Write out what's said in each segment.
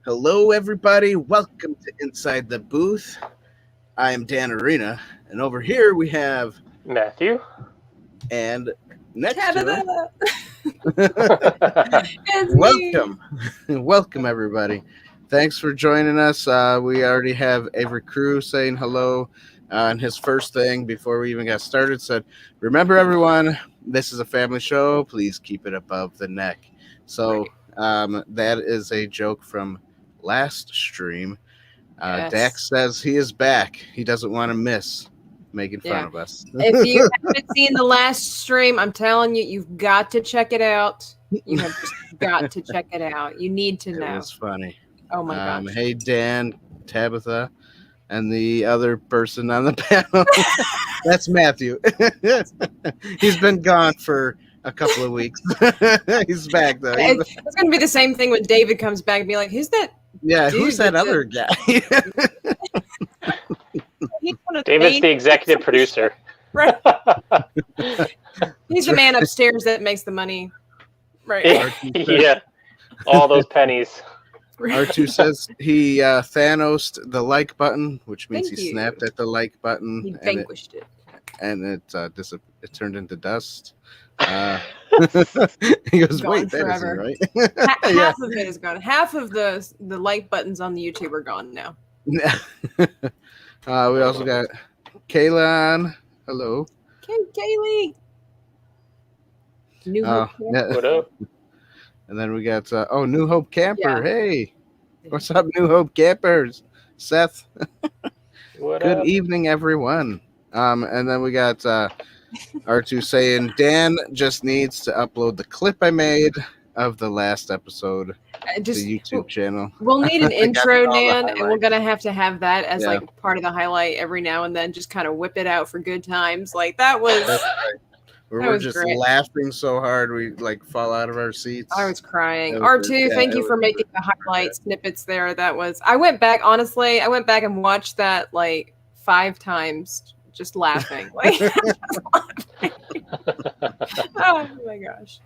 Hello, everybody. Welcome to Inside the Booth. I am Dan Arena, and over here we have Matthew. And next Tabitha. to it, welcome, everybody. Thanks for joining us. We already have Avery Crew saying hello. And his first thing before we even got started said, "Remember, everyone, this is a family show. Please keep it above the neck." So that is a joke from last stream. Yes. Dax says he is back. He doesn't want to miss making fun of us. If you haven't seen the last stream, I'm telling you, you've got to check it out. You have just got to check it out. You need to know. It was funny. Oh my gosh. Hey, Dan, Tabitha, and the other person on the panel. That's Matthew. He's been gone for a couple of weeks. He's back, though. It's going to be the same thing when David comes back and be like, who's that? Yeah, who's that other guy? David's the executive producer. Right. He's the man upstairs that makes the money. Right. Yeah. All those pennies. R2 says he Thanos'd the like button, which means Thank he you. snapped at the like button. He vanquished it. And it turned into dust. He goes, Gone wait, forever. that isn't right. Half of it is gone. Half of the like buttons on the YouTube are gone now. We also got Kayla on. Hello. Kaylee. New Hope. What up? And then we got New Hope Camper. Yeah. Hey, what's up, New Hope Campers? Seth. What Good up? evening, everyone. And then we got R2 saying Dan just needs to upload the clip I made of the last episode to the YouTube channel. We'll need an intro, Dan, and we're highlights. gonna have that as like part of the highlight every now and then. Just kind of whip it out for good times. Like that was. That's right. That We're was just great. laughing so hard we like fall out of our seats. I was crying. That was R2, good. Yeah, thank it you for was making the highlight snippets there. That was. I went back and watched that like 5 times, just laughing. Like, oh my gosh.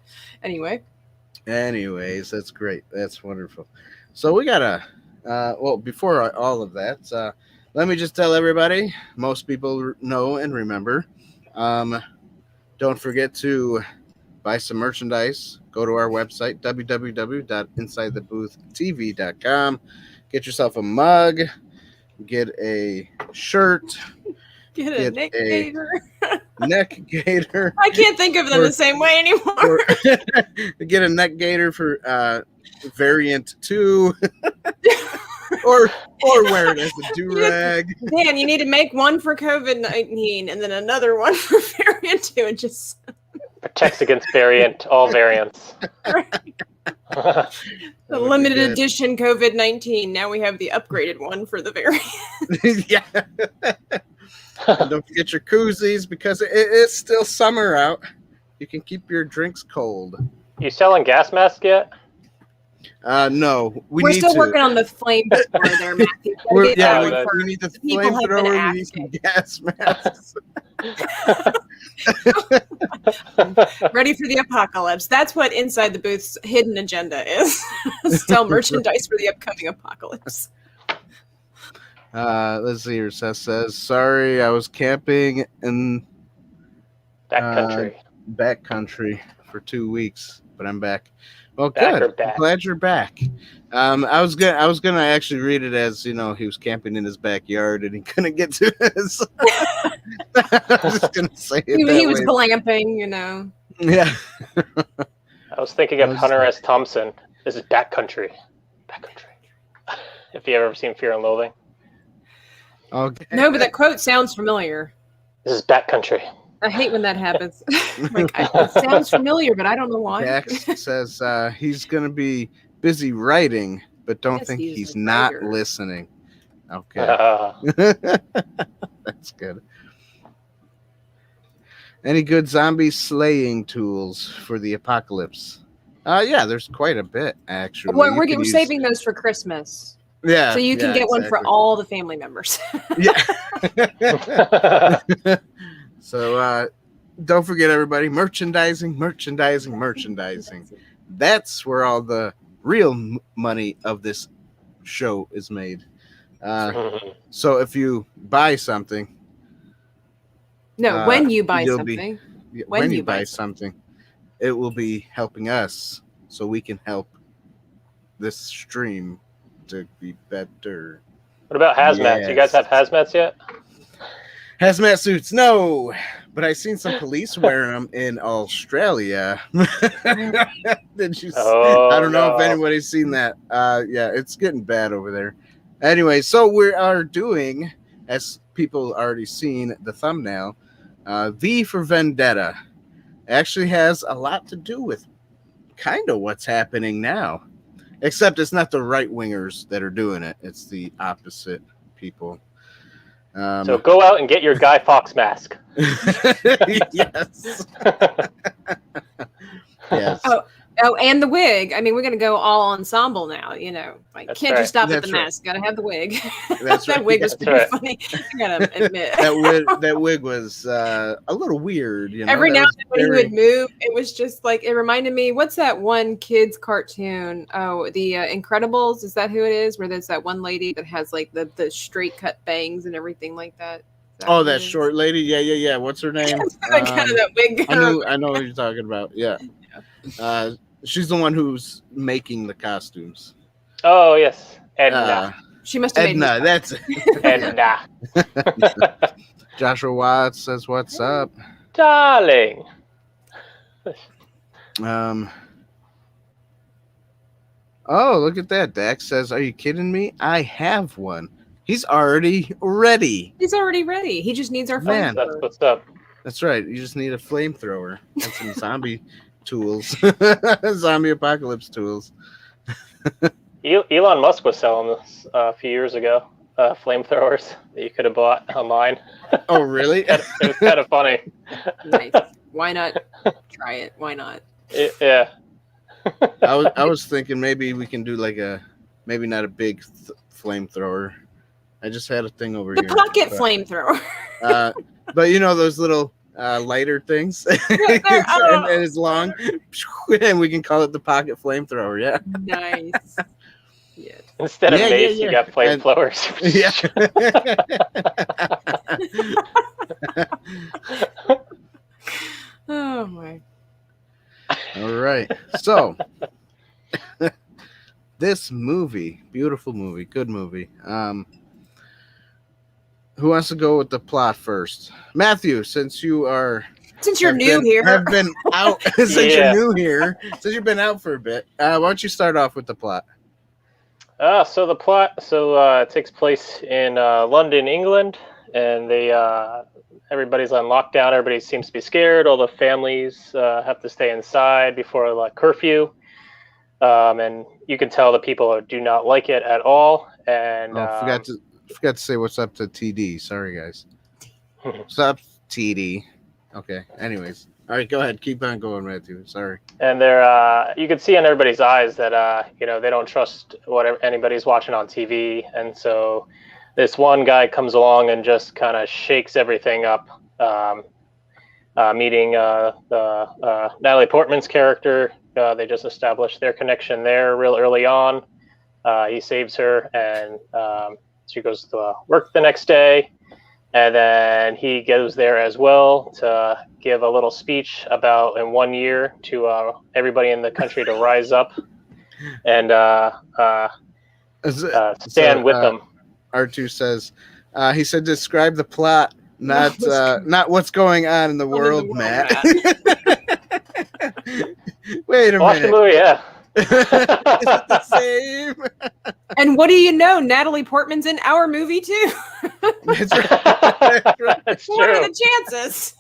Anyways, that's great. That's wonderful. So we gotta. Before all of that, let me just tell everybody. Most people know and remember. Don't forget to buy some merchandise. Go to our website, www.insidetheboothtv.com. Get yourself a mug. Get a shirt. Get a neck gaiter. Neck gaiter. I can't think of them the same way anymore. Get a neck gaiter for variant 2. or wear it as a do-rag. Dan, you need to make one for COVID-19 and then another one for variant 2 and just Protects against all variants. the limited edition COVID-19. Now we have the upgraded one for the variant. Yeah. And don't forget your koozies because it's still summer out. You can keep your drinks cold. You selling gas masks yet? No, We're still working on the flame thrower there, Matthew. We need the People flame have been thrower. We need some gas masks. Ready for the apocalypse. That's what Inside the Booth's hidden agenda is. Sell merchandise for the upcoming apocalypse. Let's see here. Seth says, sorry, I was camping in backcountry for 2 weeks, but I'm back. Well, good. I'm glad you're back. I was gonna actually read it as he was camping in his backyard and he couldn't get to his. I was just gonna say it. He was glamping, Yeah. I was thinking of Hunter S. Thompson. This is backcountry. If you ever seen Fear and Loathing. Okay. No, but that quote sounds familiar. This is backcountry. I hate when that happens. It sounds familiar, but I don't know why. Dax says he's going to be busy writing, but don't think he's not listening. Okay. That's good. Any good zombie slaying tools for the apocalypse? Yeah, there's quite a bit, actually. Well, we're saving those for Christmas. Yeah. So you can get one for all the family members. Yeah. So don't forget, everybody, merchandising. That's where all the real money of this show is made. So if you buy something, when you buy you'll something, when you buy something, it will be helping us, so we can help this stream to be better. What about hazmats? You guys have hazmats yet? Hazmat suits, no. But I seen some police wearing them in Australia. Did you? I don't know if anybody's seen that. Yeah, it's getting bad over there. Anyway, so we are doing, as people already seen the thumbnail, V for Vendetta. Actually has a lot to do with kind of what's happening now. Except it's not the right-wingers that are doing it. It's the opposite people. So go out and get your Guy Fawkes mask. Yes. Yes. Oh, and the wig. I mean, we're going to go all ensemble now, you know. Like, can't just stop at the mask. Got to have the wig. That's that wig was pretty funny. I got to admit. that wig was a little weird. You know? Every now and then when he would move, it was just like, it reminded me, what's that one kid's cartoon? Oh, the Incredibles. Is that who it is? Where there's that one lady that has like the straight cut bangs and everything like that. That short lady? Yeah. What's her name? Kind of that wig. I know what you're talking about. Yeah. She's the one who's making the costumes. Oh, yes. Edna. She must have Edna, made that's it. Edna. Joshua Watts says, what's up? Darling. Oh, look at that. Dax says, are you kidding me? I have one. He's already ready. He's already ready. He just needs our flamethrower. That's what's up. That's right. You just need a flamethrower and some zombie tools. Zombie apocalypse tools. Elon Musk was selling this a few years ago. Flamethrowers that you could have bought online. Oh, really? It was kind of funny. Nice. Why not try it? Why not? Yeah. I was thinking maybe we can do like maybe not a big flamethrower. I just had a thing over here. The pocket flamethrower. But you know those little lighter things, and it's long, and we can call it the pocket flamethrower. Yeah. Nice. Yeah. Instead of mace, you got flamethrowers. Yeah. Oh my. All right. So this movie, beautiful movie, good movie. Who wants to go with the plot first? Matthew, since you're new here, have been out since you're new here, since you've been out for a bit. Why don't you start off with the plot? So the plot, it takes place in London, England, and everybody's on lockdown. Everybody seems to be scared. All the families have to stay inside before curfew, and you can tell the people do not like it at all. And forgot to say what's up to TD. Sorry, guys. What's up, TD? Okay. Anyways, all right. Go ahead. Keep on going, Matthew. Sorry. And you can see in everybody's eyes that they don't trust what anybody's watching on TV, and so this one guy comes along and just kind of shakes everything up. Meeting Natalie Portman's character, they just established their connection there real early on. He saves her, and she goes to work the next day, and then he goes there as well to give a little speech about in 1 year to everybody in the country to rise up and stand with them. R2 says, he said, describe the plot, not what's going on in the world, Matt. Wait a minute. Watch the movie, yeah. Is it the same? And what do you know? Natalie Portman's in our movie too. That's right. That's what true. are the chances?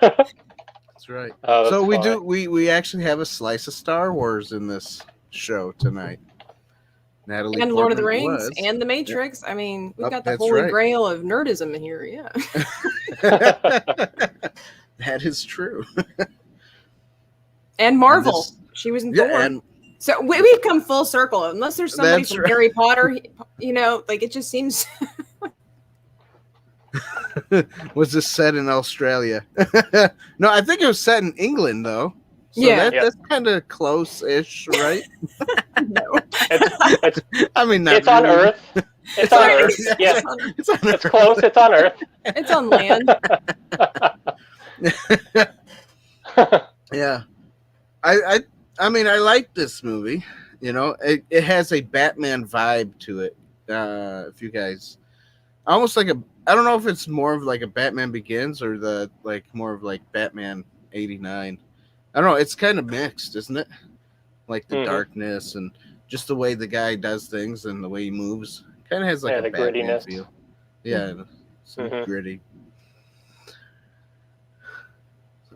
That's right. Oh, so we funny. we actually have a slice of Star Wars in this show tonight. Natalie and Portman Lord of the Rings was. and The Matrix. Yeah. I mean, we've got the that's holy right. grail of nerdism here. Yeah. That is true. And Marvel. She was in Thor. And so we've come full circle. Unless there's somebody from Harry Potter, it just seems. Was this set in Australia? No, I think it was set in England, though. So yeah, that's kind of close-ish, right? No. I mean, not it's on really. Earth. It's on Earth. Yeah, It's on it's close. It's on Earth. It's on land. Yeah. I mean, I like this movie. You know, it has a Batman vibe to it. If you guys, almost like I don't know if it's more of like a Batman Begins or the like more of like Batman '89. I don't know. It's kind of mixed, isn't it? Like the darkness and just the way the guy does things and the way he moves. Kind of has like a the Batman grittiness. feel. Yeah, some gritty.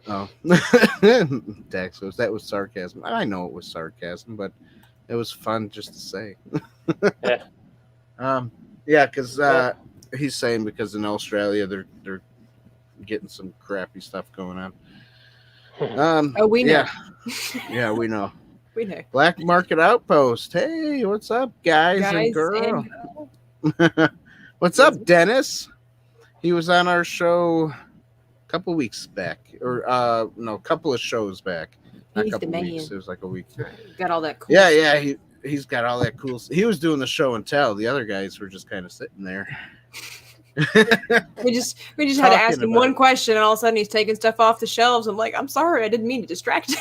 Oh, Dax goes, that was sarcasm. I know it was sarcasm, but it was fun just to say. Yeah. Yeah, because he's saying because in Australia they're getting some crappy stuff going on. Oh, we know. Yeah, we know. We know. Black Market Outpost. Hey, what's up, guys and girls? What's up, Dennis? He was on our show a couple weeks back, or no, a couple of shows back. Not a couple weeks. It was like a week. Got all that cool. Yeah. He's got all that cool. He was doing the show and tell. The other guys were just kind of sitting there. we just had to ask him one question, and all of a sudden he's taking stuff off the shelves. I'm like, I'm sorry, I didn't mean to distract you.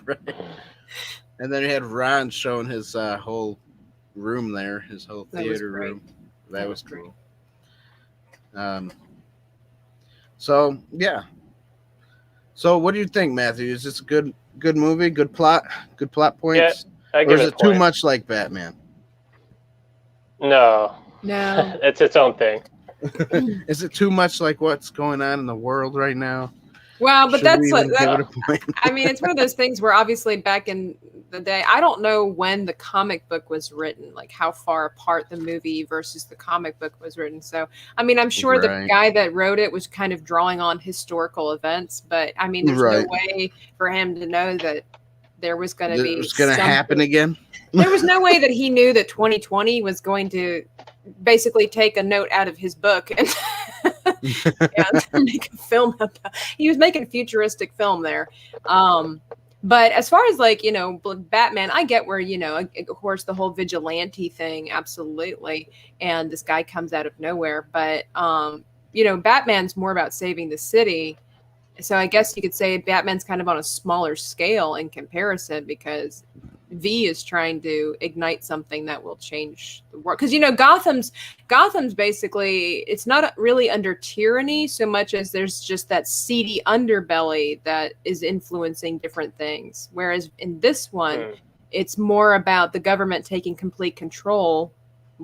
Right. And then he had Ron showing his whole room there, his whole theater room. That was cool. So yeah. So what do you think, Matthew? Is this a good movie? Good plot points? Yeah, or is it too much like Batman? No. It's its own thing. Is it too much like what's going on in the world right now? Well, but that's like, I mean, it's one of those things where obviously back in the day, I don't know when the comic book was written, like how far apart the movie versus the comic book was written. So, I mean, I'm sure the guy that wrote it was kind of drawing on historical events, but I mean, there's no way for him to know that there was going to be. It was going to happen again. There was no way that he knew that 2020 was going to basically take a note out of his book and make a film about. He was making a futuristic film there. But as far as like, Batman, I get where, of course, the whole vigilante thing, absolutely. And this guy comes out of nowhere. But, Batman's more about saving the city. So I guess you could say Batman's kind of on a smaller scale in comparison because V is trying to ignite something that will change the world. Because, Gotham's basically, it's not really under tyranny so much as there's just that seedy underbelly that is influencing different things. Whereas in this one, it's more about the government taking complete control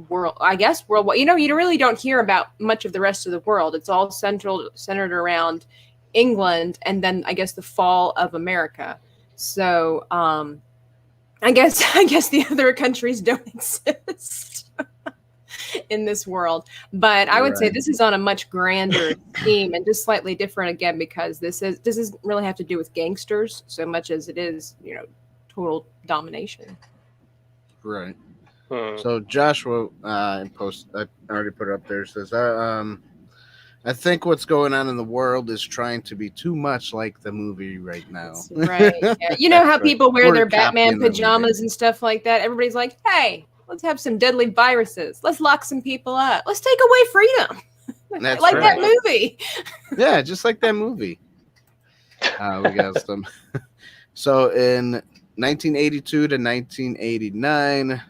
worldwide. You really don't hear about much of the rest of the world. It's all centered around England and then I guess the fall of America. So, I guess the other countries don't exist in this world, but I would say this is on a much grander theme and just slightly different again because this doesn't really have to do with gangsters so much as it is, total domination. Right. So Joshua in post, I already put it up there, says I think what's going on in the world is trying to be too much like the movie right now. That's right. Yeah. You know how people wear their Batman pajamas and stuff like that? Everybody's like, hey, let's have some deadly viruses. Let's lock some people up. Let's take away freedom. That's like that movie. Yeah, just like that movie. We got some. So in 1982 to 1989,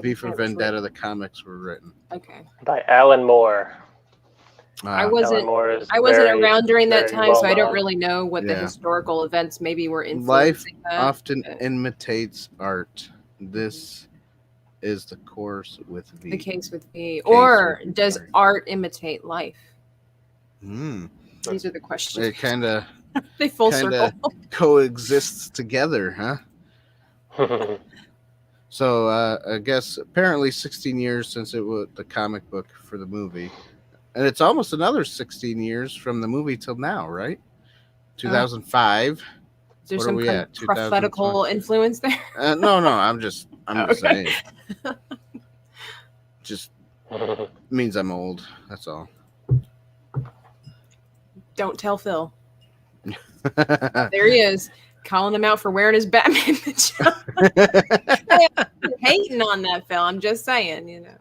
V for Vendetta, the comics were written. Okay. By Alan Moore. I wasn't around during that time, so I don't really know what the historical events maybe were influencing that. Life often imitates art. This is the course with V. The case with V. Or does art imitate life? These are the questions. It kind of they full circle coexists together, huh? So I guess apparently 16 years since it was the comic book for the movie. And it's almost another 16 years from the movie till now, right? 2005. Is there some kind of prophetical influence there? No, I'm just saying. Just means I'm old. That's all. Don't tell Phil. There he is. calling him out for wearing his Batman pajama. I'm hating on that film. I'm just saying, you know.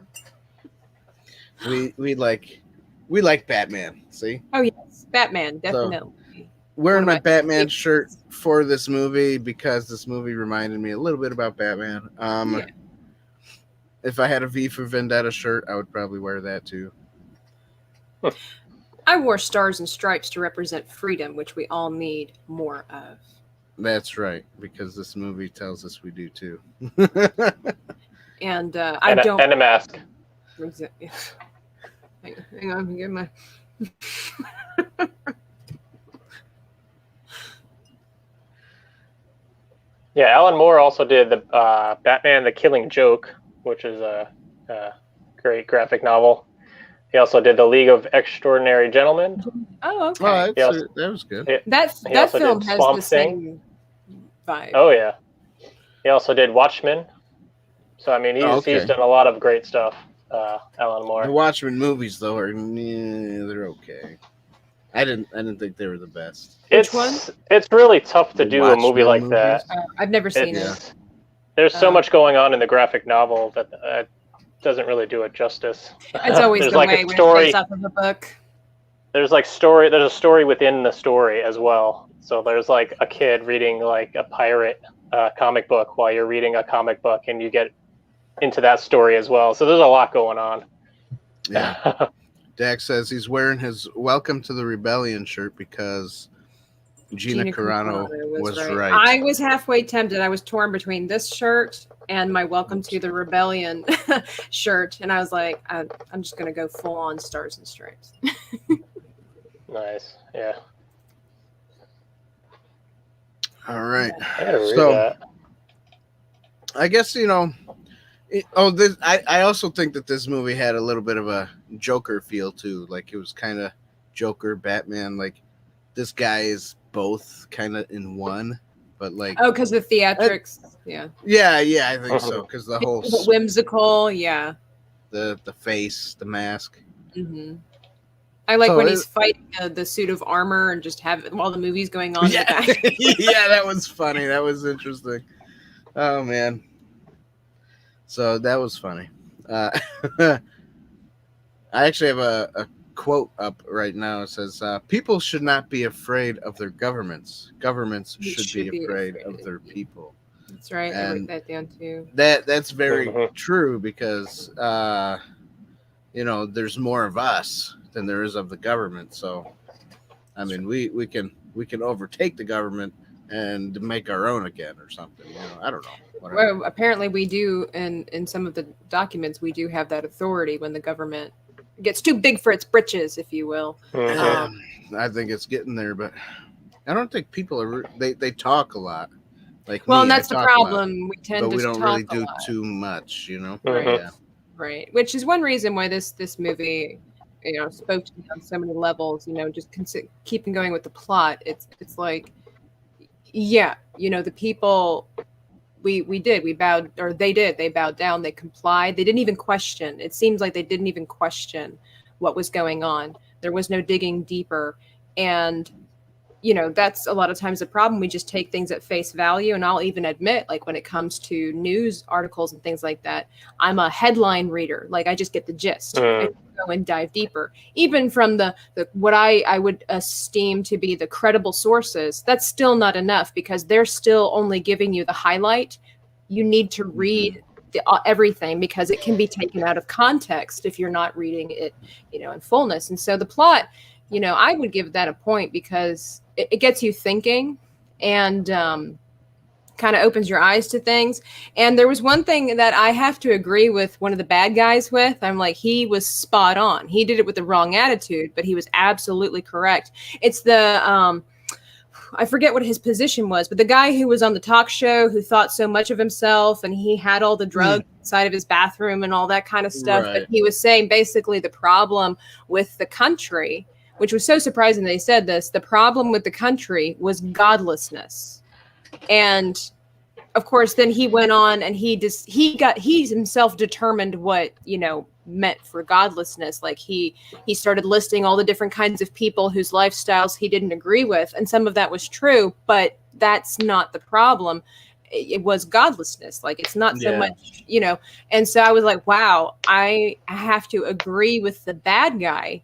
We like Batman. See? Oh yes, Batman, definitely. So, wearing my Batman favorites. shirt for this movie because this movie reminded me a little bit about Batman. Yeah. If I had a V for Vendetta shirt, I would probably wear that too. I wore stars and stripes to represent freedom, which we all need more of. That's right, because this movie tells us we do too. And And a mask. Hang on, get my. Yeah, Alan Moore also did the Batman: The Killing Joke, which is a great graphic novel. He also did The League of Extraordinary Gentlemen. Oh, okay. Well, He that was good. That also film did has Swamp the Thing. same vibe. Oh yeah. He also did Watchmen. So I mean, he's done a lot of great stuff. Alan Moore. The Watchmen movies, though, are they're okay. I didn't think they were the best. Which one? It's really tough to The do a movie Watchmen like movies? that. I've never seen it. There's so much going on in the graphic novel that doesn't really do it justice. It's always There's the like way a when story. it's based off of a book. There's a story within the story as well. So there's like a kid reading like a pirate comic book while you're reading a comic book, and you get into that story as well. So there's a lot going on. Yeah. Dax says he's wearing his Welcome to the Rebellion shirt because Gina Carano was right. I was halfway tempted. I was torn between this shirt and my Welcome to the Rebellion shirt. And I was like, I'm just going to go full on stars and stripes. Nice. Yeah. All right. I gotta read So that. I guess, I also think that this movie had a little bit of a Joker feel too. Like it was kind of Joker, Batman. Like this guy is both kind of in one, but like because the theatrics, yeah, I think so. Because the whole whimsical, yeah, the face, the mask. Mm-hmm. I like when he's fighting the suit of armor and just have all the movies going on. Yeah, in the back. Yeah, that was funny. That was interesting. Oh man. So that was funny. I actually have a quote up right now. It says, people should not be afraid of their governments. Governments should be afraid of their people. That's right. I wrote that down too. That's very true because, there's more of us than there is of the government. So, I mean, we can overtake the government and make our own again or something. I don't know. Whatever. Well, apparently we do, in some of the documents, we do have that authority when the government gets too big for its britches, if you will. I think it's getting there, but I don't think people are. They talk a lot. Like and that's the problem. We tend to, we don't talk really do a lot. too much. Right. Yeah. Right. Which is one reason why this movie, spoke to me on so many levels. Just keeping going with the plot. It's like, yeah, the people. We bowed, or they did. They bowed down. They complied. They didn't even question. It seems like they didn't even question what was going on. There was no digging deeper. And, that's a lot of times the problem. We just take things at face value. And I'll even admit, like when it comes to news articles and things like that, I'm a headline reader. Like I just get the gist and go and dive deeper. Even from the what I would esteem to be the credible sources, that's still not enough because they're still only giving you the highlight. You need to read everything because it can be taken out of context if you're not reading it, in fullness. And so the plot, I would give that a point because it gets you thinking and kind of opens your eyes to things. And there was one thing that I have to agree with one of the bad guys with. I'm like, he was spot on. He did it with the wrong attitude, but he was absolutely correct. It's the I forget what his position was, but the guy who was on the talk show who thought so much of himself and he had all the drugs inside of his bathroom and all that kind of stuff. Right. But he was saying basically the problem with the country, which was so surprising they said this, the problem with the country was godlessness. And of course, then he went on and he himself determined what, meant for godlessness. Like he started listing all the different kinds of people whose lifestyles he didn't agree with. And some of that was true, but that's not the problem. It was godlessness. Like, it's not so much, you know. And so I was like, wow, I have to agree with the bad guy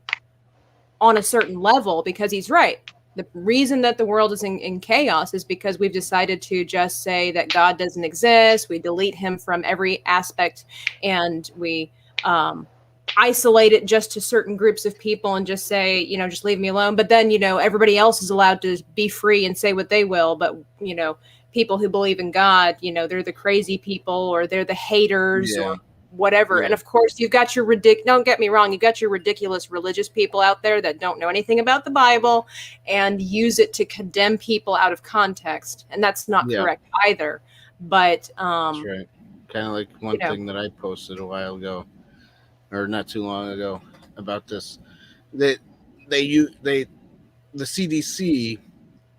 on a certain level, because he's right. The reason that the world is in chaos is because we've decided to just say that God doesn't exist. We delete him from every aspect, and we isolate it just to certain groups of people and just say, you know, just leave me alone. But then, you know, everybody else is allowed to be free and say what they will. But, you know, people who believe in God, you know, they're the crazy people, or they're the haters, or whatever. And of course, you've got your don't get me wrong, you've got your ridiculous religious people out there that don't know anything about the Bible and use it to condemn people out of context. And that's not correct either. But that's right. Kind of like one thing that I posted a while ago, or not too long ago, about this. The CDC,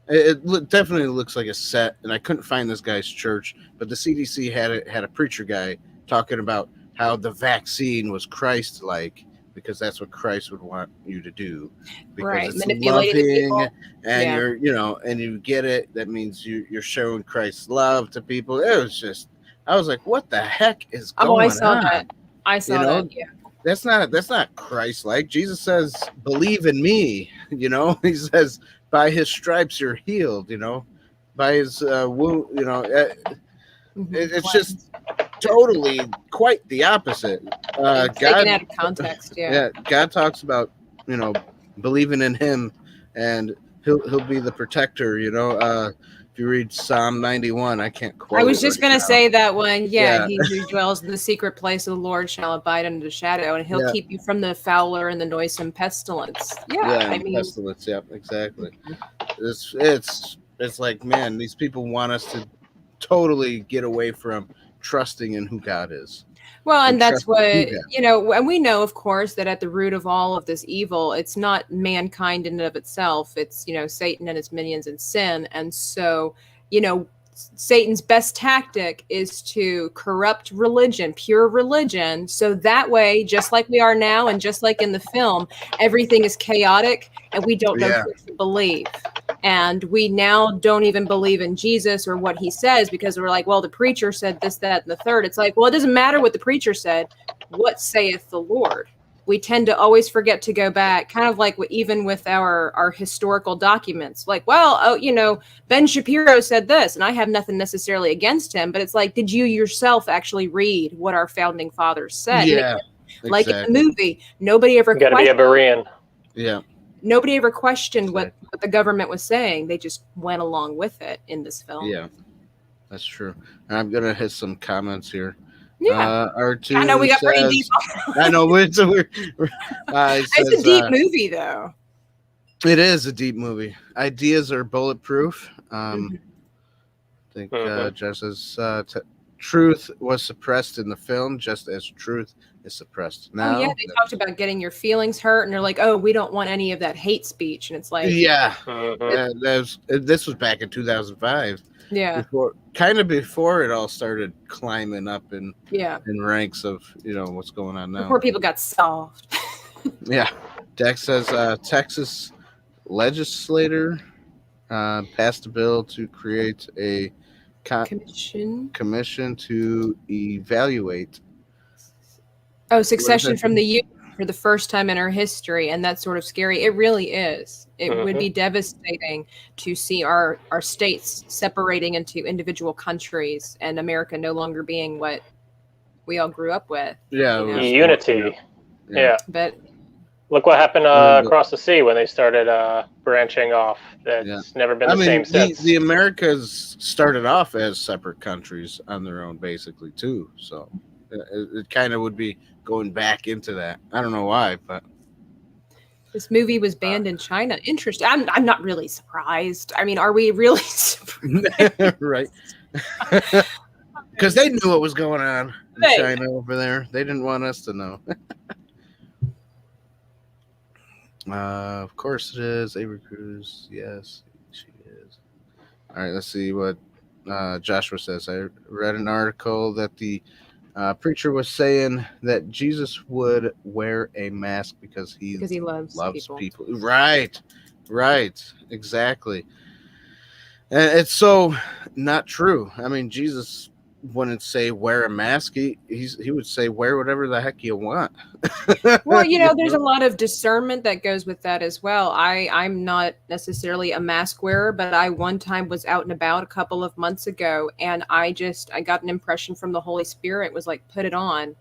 it definitely looks like a set, and I couldn't find this guy's church, but the CDC had a preacher guy talking about how the vaccine was Christ-like, because that's what Christ would want you to do, because it's loving, and you're, you know, and you get it. That means you're showing Christ's love to people. It was just, I was like, what the heck is going on? I saw that. Yeah. That's not Christ-like. Jesus says, believe in me. You know, he says, by his stripes you're healed. You know, by his wound. You know, it's just totally quite the opposite. God, taken out of context. God talks about, you know, believing in him, and he'll be the protector. You know, if you read Psalm 91, I can't quote. I was just going to say that one. Yeah. He who dwells in the secret place of the Lord shall abide under the shadow, and he'll keep you from the fowler and the noisome pestilence. I mean, pestilence. Yeah, exactly. It's like, man, these people want us to totally get away from trusting in who God is. Well, and that's what, you know, and we know, of course, that at the root of all of this evil, it's not mankind in and of itself. It's, you know, Satan and his minions and sin. And so, you know, Satan's best tactic is to corrupt religion, pure religion. So that way, just like we are now, and just like in the film, everything is chaotic and we don't know who to believe. And we now don't even believe in Jesus or what he says, because we're like, well, the preacher said this, that, and the third. It's like, well, it doesn't matter what the preacher said. What saith the Lord? We tend to always forget to go back, kind of like even with our historical documents. Like, well, oh, you know, Ben Shapiro said this, and I have nothing necessarily against him, but it's like, did you yourself actually read what our founding fathers said? Yeah, like in the movie, nobody ever got to be a Berean. Yeah. Nobody ever questioned what the government was saying. They just went along with it in this film. Yeah, that's true. I'm going to hit some comments here. Yeah. R2 I know we got pretty deep. I know. It's a deep movie, though. It is a deep movie. Ideas are bulletproof. I think just as truth was suppressed in the film, just as truth is suppressed now. They talked about getting your feelings hurt, and they're like, "Oh, we don't want any of that hate speech." And it's like, this was back in 2005. Yeah, before it all started climbing up in ranks of, you know, what's going on now. Before people got soft. Yeah, Dex says Texas legislator passed a bill to create a commission to evaluate succession from the youth for the first time in our history, and that's sort of scary. It really is. It would be devastating to see our states separating into individual countries, and America no longer being what we all grew up with. Yeah, unity. But look what happened across the sea when they started branching off. That's never been the same since. The Americas started off as separate countries on their own, basically, too. So it kind of would be going back into that. I don't know why, but this movie was banned in China. Interesting. I'm not really surprised. I mean, are we really surprised? Right. Because they knew what was going on in China over there. They didn't want us to know. Of course it is. Avery Cruz. Yes, she is. All right, let's see what Joshua says. I read an article that the preacher was saying that Jesus would wear a mask because he loves people. Right, exactly. And it's so not true. I mean, Jesus wouldn't say wear a mask. He would say wear whatever the heck you want. Well, there's a lot of discernment that goes with that as well. I'm not necessarily a mask wearer, but I one time was out and about a couple of months ago, and I got an impression from the Holy Spirit was like, put it on.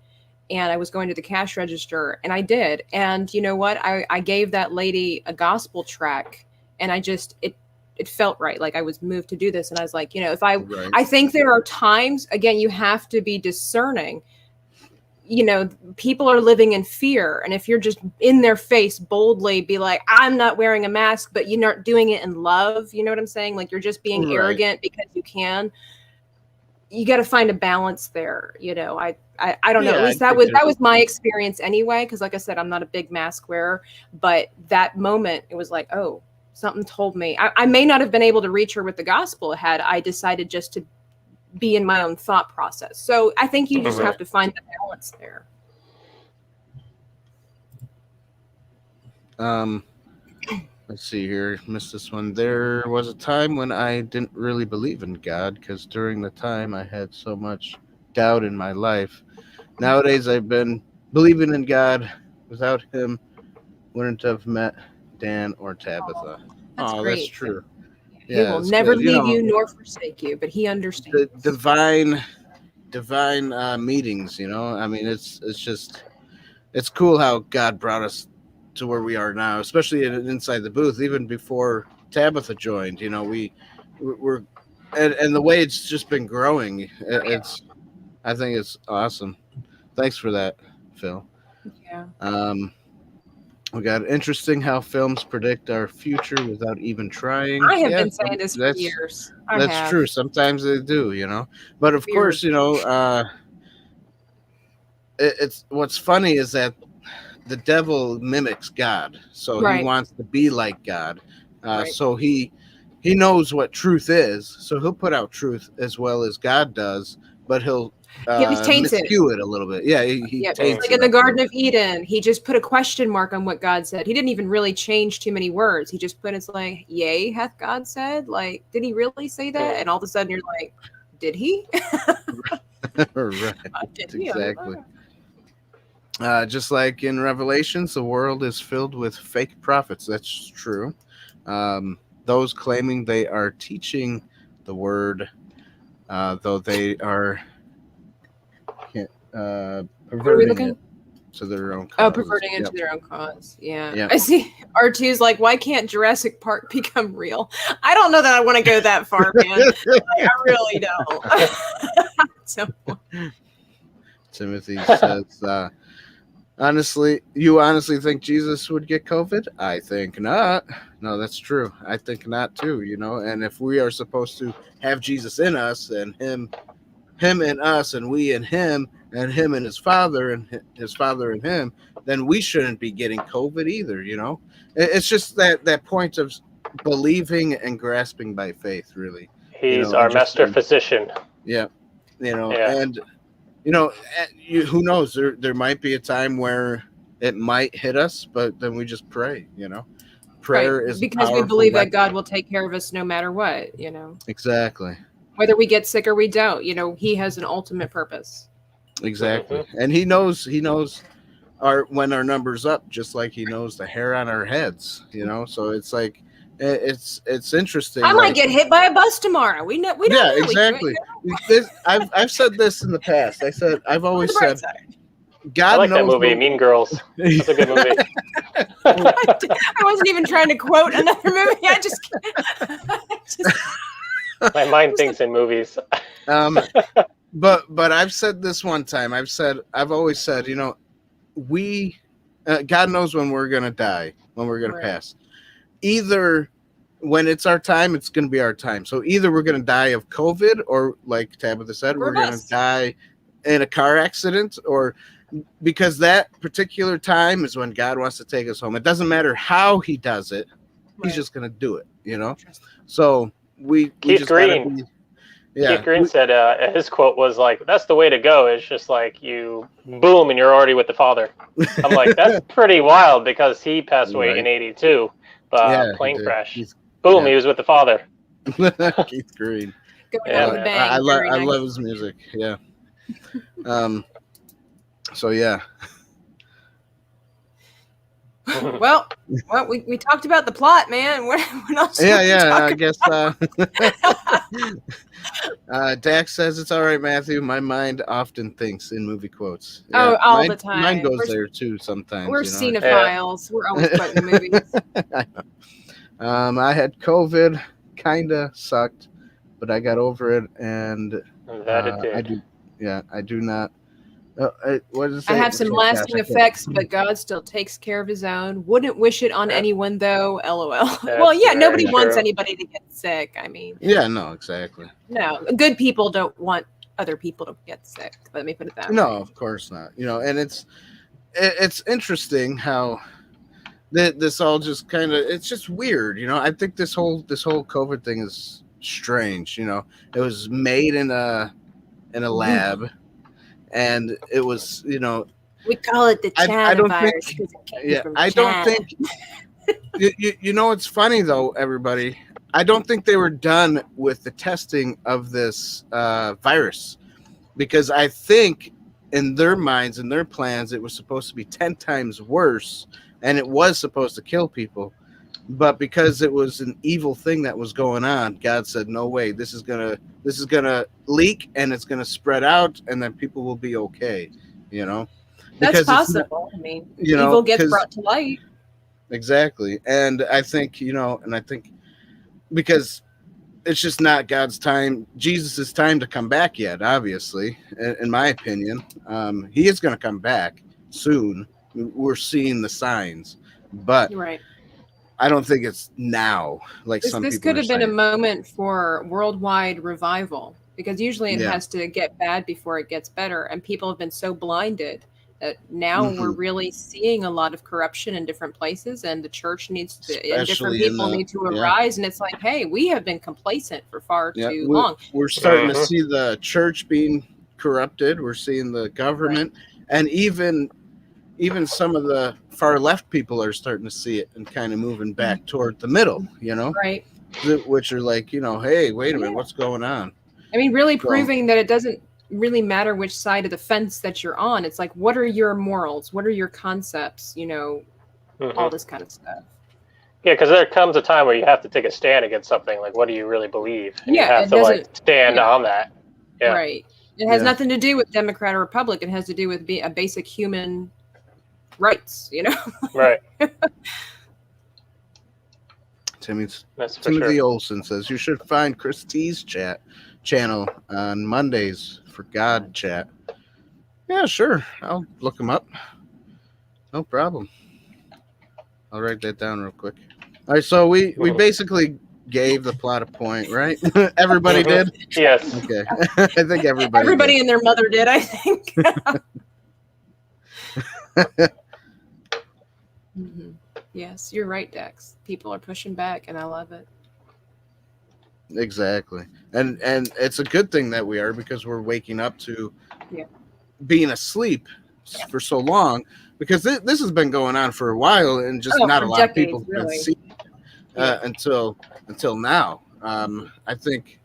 And I was going to the cash register, and I did. And you know what? I gave that lady a gospel track, and it felt right. Like I was moved to do this. And I was like, if I think there are times, again, you have to be discerning. People are living in fear. And if you're just in their face boldly be like, I'm not wearing a mask, but you're not doing it in love. You know what I'm saying? Like you're just being arrogant because you can. You got to find a balance there. I don't know. At least that was my experience anyway. Because like I said, I'm not a big mask wearer, but that moment it was like, oh, something told me. I may not have been able to reach her with the gospel had I decided just to be in my own thought process. So I think you just have to find the balance there. Let's see here. Missed this one. There was a time when I didn't really believe in God because during the time I had so much doubt in my life. Nowadays I've been believing in God. Without him, wouldn't have met Dan or Tabitha. That's true. He will never leave you nor forsake you, but he understands. The divine meetings, I mean, it's cool how God brought us to where we are now, especially inside the booth, even before Tabitha joined. We're and the way it's just been growing. I think it's awesome. Thanks for that, Phil. Yeah. We got interesting how films predict our future without even trying. I have been saying this for years. That's true. Sometimes they do, but of course, it's what's funny is that the devil mimics God, so he wants to be like God. So he knows what truth is, so he'll put out truth as well as God does, but he'll miscue it a little bit. Yeah, he taints like in the Garden of Eden, he just put a question mark on what God said. He didn't even really change too many words. He just put it's like, yea, hath God said? Like, did he really say that? And all of a sudden you're like, did he? Right. Exactly. Just like in Revelations, the world is filled with fake prophets. That's true. Those claiming they are teaching the word, though they are perverting it to their own cause. Oh, perverting it to their own cause. Yeah. I see. R2's like, why can't Jurassic Park become real? I don't know that I want to go that far, man. I really don't. Timothy says, you honestly think Jesus would get COVID? I think not. No, that's true. I think not too, and if we are supposed to have Jesus in us and him in us and we in him and him and his father and his father in him, then we shouldn't be getting COVID either, It's just that point of believing and grasping by faith, really. He's our master physician. Yeah. And who knows? There might be a time where it might hit us, but then we just pray. Prayer is because we believe that God will take care of us no matter what. Exactly. Whether we get sick or we don't, he has an ultimate purpose. Exactly, and he knows when our number's up, just like he knows the hair on our heads. So it's like it's interesting. I might get hit by a bus tomorrow. We don't know. Yeah, exactly. I've said this in the past. I've always said, God I like knows that movie, Mean Girls. That's a good movie. I wasn't even trying to quote another movie. I just my mind thinks in movies. But I've said this one time. I've always said, God knows when we're gonna die, when we're gonna pass. Either when it's our time, it's gonna be our time. So either we're gonna die of COVID, or like Tabitha said, we're gonna die in a car accident, or because that particular time is when God wants to take us home. It doesn't matter how he does it; he's just gonna do it. So we Keith just Green. Keith Green said his quote was like, "That's the way to go. It's just like you boom and you're already with the Father." I'm like, that's pretty wild because he passed away in '82, plane crash. Boom, he was with the Father. Keith Green. Going out with a bang. I Very nice. love his music. Yeah. So yeah. Well, we talked about the plot, man. What else? I guess. Dax says it's all right, Matthew. My mind often thinks in movie quotes. Yeah, all the time. Mine goes there too sometimes. We're cinephiles. We're always quoting movies. I know. I had COVID. Kinda sucked, but I got over it, and that it did. I do. Yeah, I do not. What does it say? I have some lasting effects, but God still takes care of his own. Wouldn't wish it on anyone, though. LOL. Well, yeah, nobody wants anybody to get sick. I mean, yeah, no, exactly. No, good people don't want other people to get sick. Let me put it that way. No, of course not. And it's interesting how this all just kind of, it's just weird. I think this whole COVID thing is strange. It was made in a lab. And it was, we call it the China virus. I don't think. It's funny though, everybody. I don't think they were done with the testing of this virus, because I think in their minds, in their plans, it was supposed to be 10 times worse, and it was supposed to kill people. But because it was an evil thing that was going on, God said, "No way! This is gonna leak, and it's gonna spread out, and then people will be okay." That's possible. I mean, evil gets brought to light. Exactly, and I think because it's just not God's time, Jesus' time to come back yet. Obviously, in my opinion, he is going to come back soon. We're seeing the signs, but right. I don't think it's now. Like this could have been a moment for worldwide revival, because usually it has to get bad before it gets better, and people have been so blinded that now we're really seeing a lot of corruption in different places, and the church needs to, and different people need to arise. And it's like, hey, we have been complacent for far too long. We're starting to see the church being corrupted. We're seeing the government, and even some of the far left people are starting to see it and kind of moving back toward the middle, right? Which are like, hey, wait a minute, what's going on? I mean, really proving that it doesn't really matter which side of the fence that you're on. It's like, what are your morals? What are your concepts? All this kind of stuff. Yeah, because there comes a time where you have to take a stand against something. Like, what do you really believe? And you have to stand on that. Yeah. Right. It has nothing to do with Democrat or Republic. It has to do with being a basic human rights, Right. Timothy Olsen says you should find Chris T's channel on Mondays for God chat. Yeah, sure. I'll look him up. No problem. I'll write that down real quick. All right, so we basically gave the plot a point, right? Everybody did? Yes. Okay. I think everybody did. And their mother did, I think. Yes, you're right, Dex. People are pushing back, and I love it. Exactly. And it's a good thing that we are, because we're waking up to being asleep for so long, because this has been going on for a while, and just not a lot of people have seen until now. I think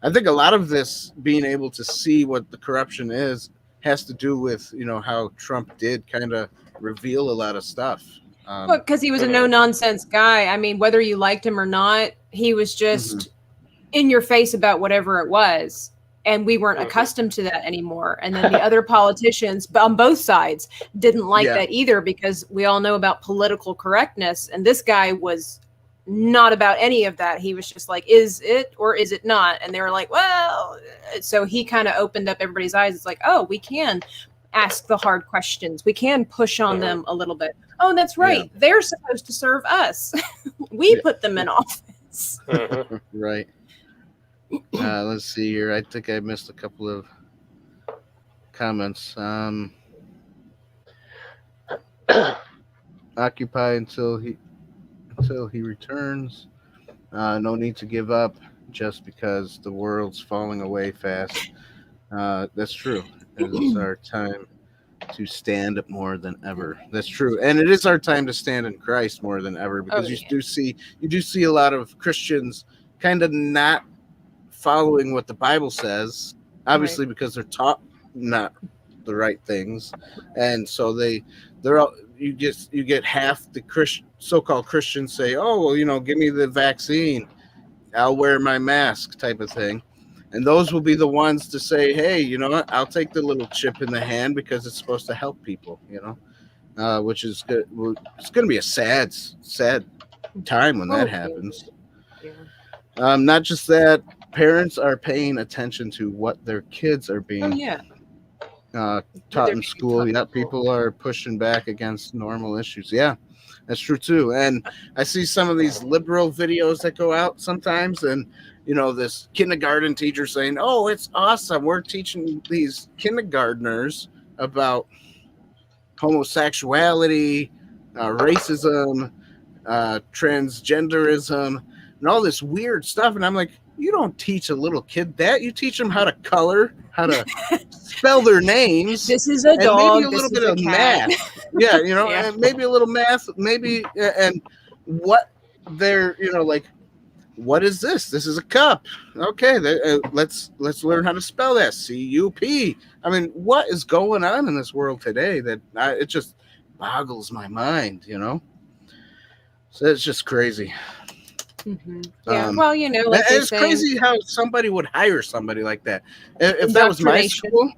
a lot of this being able to see what the corruption is has to do with how Trump did kind of reveal a lot of stuff. Because he was a no-nonsense guy. I mean, whether you liked him or not, he was just in your face about whatever it was. And we weren't accustomed to that anymore. And then the other politicians on both sides didn't like that either, because we all know about political correctness. And this guy was not about any of that. He was just like, is it or is it not? And they were like, well, so he kind of opened up everybody's eyes. It's like, oh, we can ask the hard questions. We can push on them a little bit. Oh, that's right. Yeah. They're supposed to serve us. We put them in office. Right. Let's see here. I think I missed a couple of comments. Occupy until he returns. No need to give up just because the world's falling away fast. That's true. It's our time to stand up more than ever. That's true. And it is our time to stand in Christ more than ever, because you do see a lot of Christians kind of not following what the Bible says, obviously, because they're taught not the right things, and so they're all, you get half the so-called Christians say, oh, well, you know, give me the vaccine, I'll wear my mask type of thing. And those will be the ones to say, hey, you know what, I'll take the little chip in the hand because it's supposed to help people, you know, which is good. It's going to be a sad time when that happens. Yeah. Not just that, parents are paying attention to what their kids are being taught in school. Yeah, people are pushing back against normal issues. Yeah, that's true too. And I see some of these liberal videos that go out sometimes, and you know, this kindergarten teacher saying, oh, it's awesome, we're teaching these kindergartners about homosexuality, racism, transgenderism, and all this weird stuff. And I'm like, you don't teach a little kid that. You teach them how to color, how to spell their names. This is a dog. Maybe a little bit of math. Yeah, you know, and maybe a little math, maybe, and what they're, you know, like, what is this? This is a cup. Okay, let's learn how to spell that. C-U-P. I mean, what is going on in this world today that it just boggles my mind, you know? So it's just crazy. Mm-hmm. Yeah, well, you know, like it's crazy how somebody would hire somebody like that. If that was my school,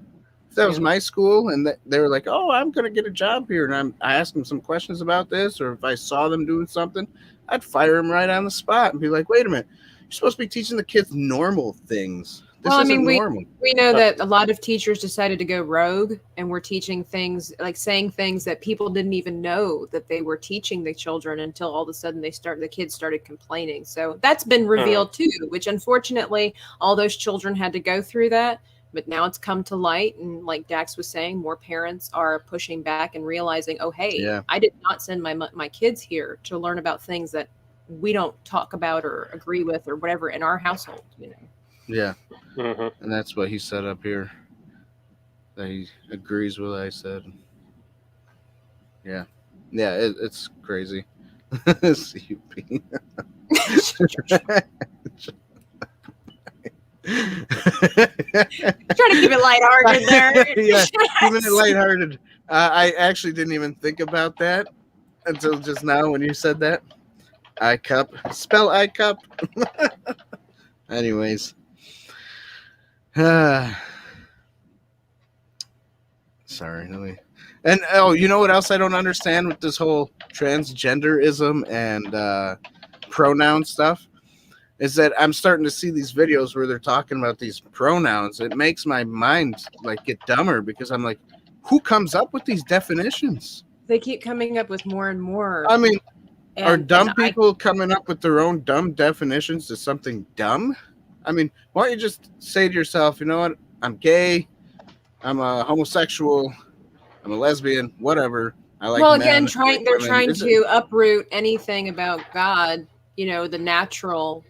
my school, and they were like, "Oh, I'm going to get a job here," and I asked them some questions about this, or if I saw them doing something, I'd fire them right on the spot and be like, "Wait a minute, you're supposed to be teaching the kids normal things." This isn't normal. We know that a lot of teachers decided to go rogue, and were teaching things, like saying things that people didn't even know that they were teaching the children until all of a sudden the kids started complaining. So that's been revealed too, which unfortunately all those children had to go through that. But now it's come to light, and like Dax was saying, more parents are pushing back and realizing, oh, hey, I did not send my kids here to learn about things that we don't talk about or agree with or whatever in our household, you know. Yeah, and that's what he said up here. That he agrees with what I said. Yeah, it's crazy. CUP. Trying to keep it lighthearted there. Yeah, keeping it lighthearted. I actually didn't even think about that until just now when you said that. iCup. Spell iCup. Anyways. Sorry. And you know what else I don't understand with this whole transgenderism and pronoun stuff? Is that I'm starting to see these videos where they're talking about these pronouns. It makes my mind like get dumber because I'm like, who comes up with these definitions? They keep coming up with more and more. I mean, are dumb people coming up with their own dumb definitions to something dumb? I mean, why don't you just say to yourself, you know what? I'm gay. I'm a homosexual. I'm a lesbian. Whatever. I like. Well, again, they're trying to uproot anything about God. You know, the natural.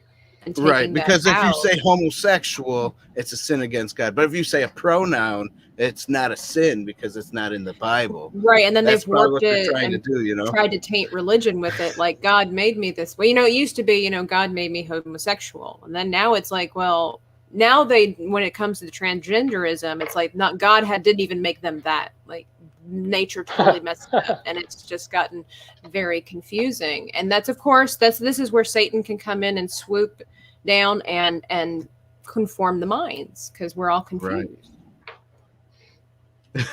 And right, because if you say homosexual, it's a sin against God. But if you say a pronoun, it's not a sin because it's not in the Bible. Right, and then they've warped it and tried to taint religion with it. Like, God made me this way. You know, it used to be, you know, God made me homosexual. And then now it's like, well, now when it comes to the transgenderism, it's like didn't even make them that. Like, nature totally messed it up, and it's just gotten very confusing. And that's, of course, this is where Satan can come in and swoop down and conform the minds, because we're all confused. Right.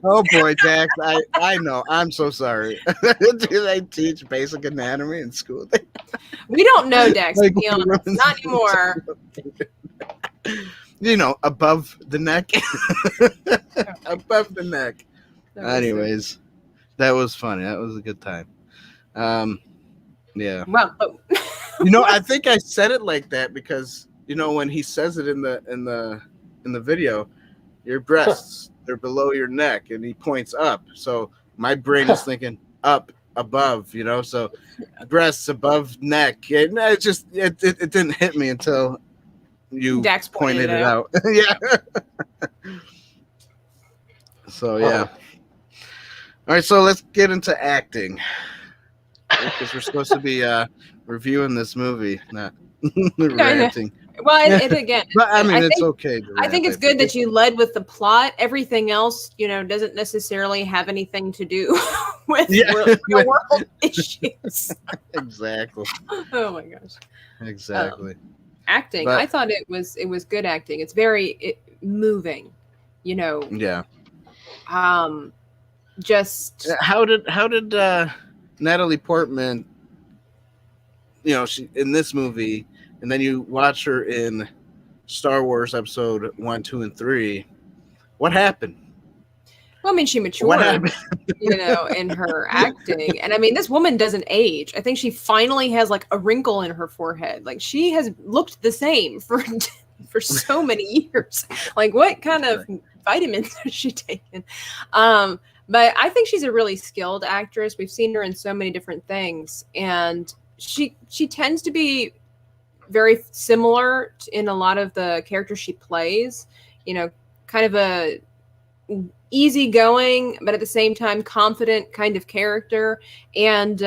Oh boy, Dax, I know. I'm so sorry. Do they teach basic anatomy in school? We don't know, Dax, to be honest. Not anymore. You know, above the neck. Above the neck. Anyways, that was funny. That was a good time. Yeah. Well, you know, I think I said it like that because, you know, when he says it in the video, your breasts, they're below your neck, and he points up. So my brain is thinking up, above, you know, so breasts above neck. It just didn't hit me until you Dax pointed it out. Yeah. So yeah. All right, so let's get into acting. because we're supposed to be reviewing this movie, not ranting. Well, it again. But I mean, it's okay. I think it's good that you led with the plot. Everything else, doesn't necessarily have anything to do with real world issues. Exactly. Oh my gosh. Exactly. Acting. But, I thought it was good acting. It's very moving. Yeah. Just how did Natalie Portman, she in this movie, and then you watch her in Star Wars Episode 1, 2, and 3. What happened? Well, I mean, she matured, in her acting, and I mean, this woman doesn't age. I think she finally has like a wrinkle in her forehead. Like she has looked the same for so many years. Like, what kind of vitamins has she taken? But I think she's a really skilled actress. We've seen her in so many different things, and she tends to be very similar in a lot of the characters she plays. Kind of a easygoing, but at the same time confident kind of character. And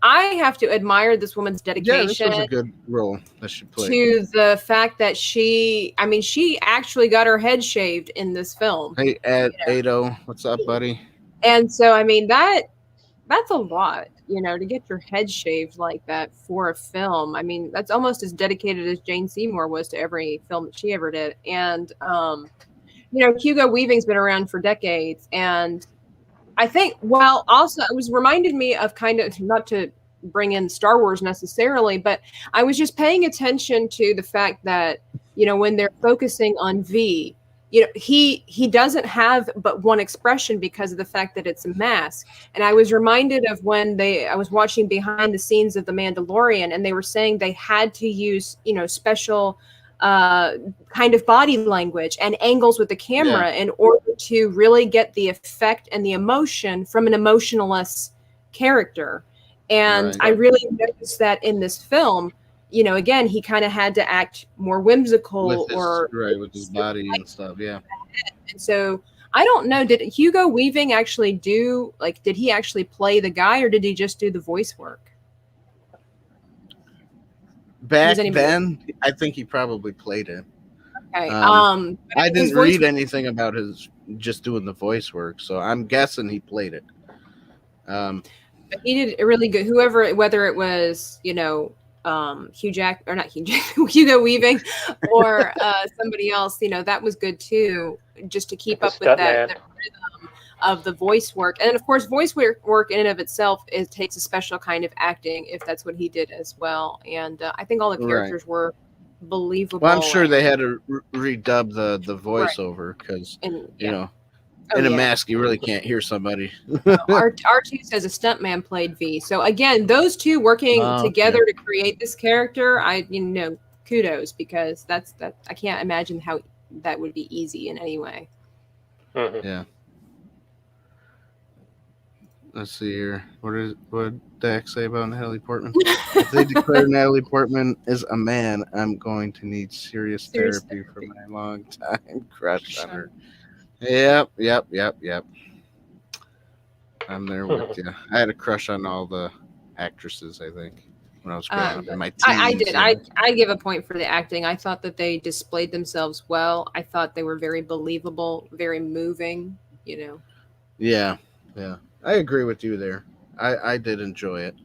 I have to admire this woman's dedication. Yeah, this was a good role that she played. To the fact that she actually got her head shaved in this film. Hey, Ado, what's up, buddy? And so, I mean, that's a lot, to get your head shaved like that for a film. I mean, that's almost as dedicated as Jane Seymour was to every film that she ever did. And, Hugo Weaving's been around for decades. And I think, also it was reminded me of kind of, not to bring in Star Wars necessarily, but I was just paying attention to the fact that, when they're focusing on V, he doesn't have but one expression because of the fact that it's a mask. And I was reminded of when I was watching behind the scenes of The Mandalorian, and they were saying they had to use, special kind of body language and angles with the camera in order to really get the effect and the emotion from an emotionless character. And I really noticed that in this film, again, he kind of had to act more whimsical with his body and stuff. Yeah. And so I don't know, did Hugo Weaving actually did he actually play the guy, or did he just do the voice work? Back then, I think he probably played it. Okay. I didn't read anything about his just doing the voice work, so I'm guessing he played it. But he did a really good. Whether it was Hugo Weaving or somebody else, that was good too, just to keep up with that rhythm of the voice work. And of course, voice work in and of itself, it takes a special kind of acting, if that's what he did as well. And I think all the characters were believable. Well, I'm sure they had to redub the voiceover because in a mask you really can't hear somebody. R2 says a stuntman played V. So again, those two working together to create this character, kudos, because that's I can't imagine how that would be easy in any way. Mm-hmm. Yeah. Let's see here. What did Dak say about Natalie Portman? If they declare Natalie Portman is a man, I'm going to need serious therapy for my long time crush on her. Yep. I'm there with you. I had a crush on all the actresses, I think, when I was growing up in my teens. I did. I give a point for the acting. I thought that they displayed themselves well. I thought they were very believable, very moving, Yeah. I agree with you there. I did enjoy it.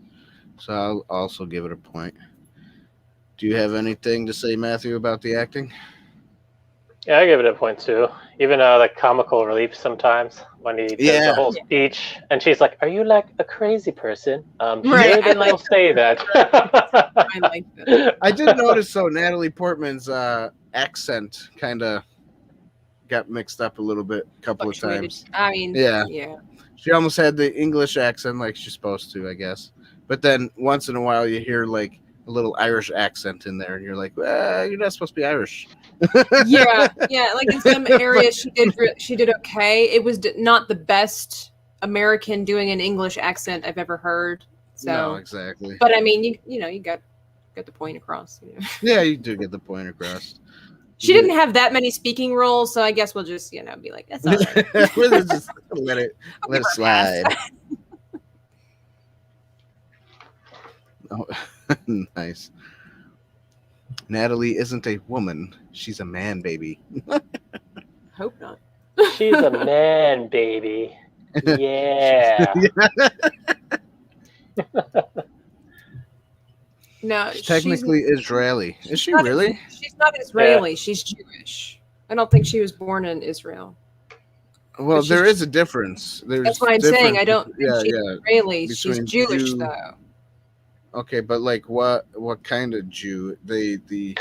So I'll also give it a point. Do you have anything to say, Matthew, about the acting? Yeah, I give it a point too. Even the comical relief sometimes when he does the whole speech, and she's like, "Are you like a crazy person?" Sure, then I'll say that. I like that. I did notice Natalie Portman's accent kind of got mixed up a little bit a couple of times. I mean, yeah. She almost had the English accent like she's supposed to, I guess. But then once in a while you hear like a little Irish accent in there, and you're like, well, you're not supposed to be Irish. yeah. Like in some areas she did okay. It was not the best American doing an English accent I've ever heard. So no, exactly. But I mean, you got the point across. Yeah, you do get the point across. She didn't have that many speaking roles, so I guess we'll just, be like, that's all right. We'll just let it slide. Oh, nice. Natalie isn't a woman. She's a man, baby. Hope not. She's a man, baby. Yeah. No, She's technically Israeli. Is she not, really? She's not Israeli. She's Jewish. I don't think she was born in Israel. Well, there is a difference. That's what I'm saying. I don't think she's Israeli. She's Between Jewish, though. Okay, but like what kind of Jew? The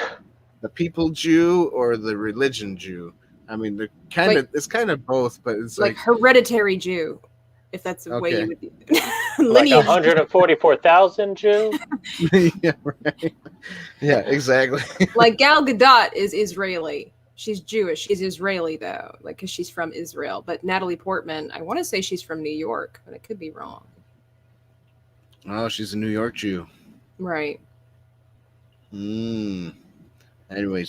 people Jew or the religion Jew? I mean, they're kind of it's kind of both, but it's like hereditary Jew, if that's the way you would do it. Like 144,000 Jew? Yeah, right. Yeah, exactly. Like Gal Gadot is Israeli. She's Jewish. She's Israeli, though, like because she's from Israel. But Natalie Portman, I want to say she's from New York, but I could be wrong. Oh, she's a New York Jew. Right. Anyways,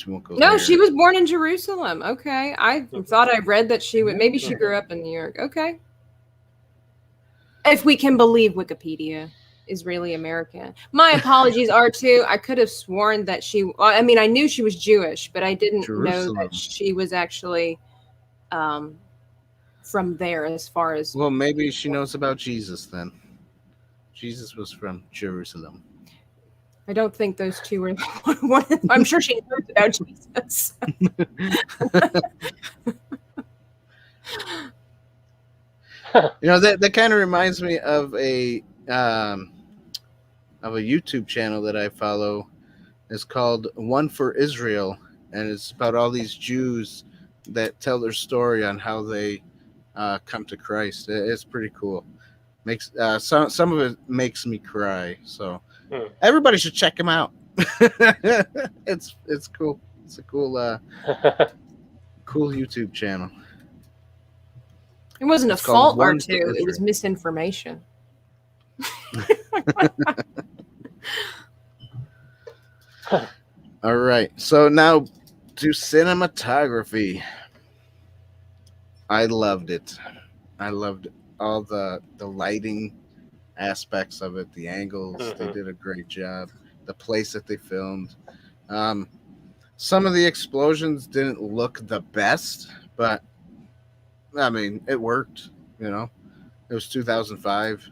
we won't go No, there. she was born in Jerusalem. Okay. I thought I read that she would. Maybe she grew up in New York. Okay. If we can believe Wikipedia. Israeli American. My apologies, R2. I could have sworn that I mean, I knew she was Jewish, but I didn't know that she was actually from there as far as... Well, maybe she knows about Jesus then. Jesus was from Jerusalem. I don't think those two were one. I'm sure she knows about Jesus. You know, that kind of reminds me of a YouTube channel that I follow. It's called One for Israel, and it's about all these Jews that tell their story on how they come to Christ. It's pretty cool. Makes some of it makes me cry. So everybody should check them out. It's cool. It's a cool cool YouTube channel. It wasn't a fault, R2. It was misinformation. All right. So now to cinematography. I loved it. I loved all the lighting aspects of it, the angles. They did a great job. The place that they filmed. Some of the explosions didn't look the best, but I mean, it worked. You know, it was 2005.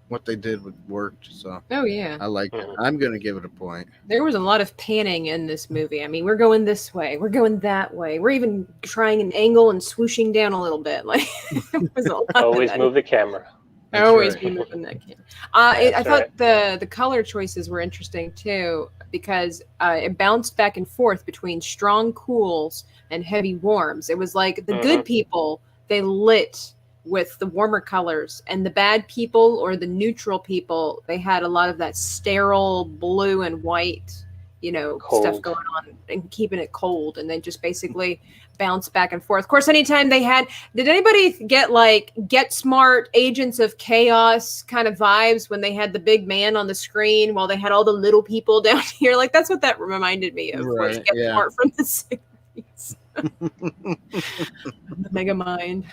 What they did worked. So I like it. I'm gonna give it a point. There was a lot of panning in this movie. I mean, we're going this way, we're going that way, we're even trying an angle and swooshing down a little bit. Like, it was a lot always move the camera. Always be moving that camera. I thought the color choices were interesting too, because it bounced back and forth between strong cools and heavy warms. It was like the good people, they lit with the warmer colors, and the bad people or the neutral people, they had a lot of that sterile blue and white, you know, stuff going on and keeping it cold, and they just basically bounce back and forth. Of course, anytime they had, did anybody get like Get Smart, Agents of Chaos kind of vibes when they had the big man on the screen while they had all the little people down here? Like, that's what that reminded me of. Right, Get Smart from the series. The Mega Mind.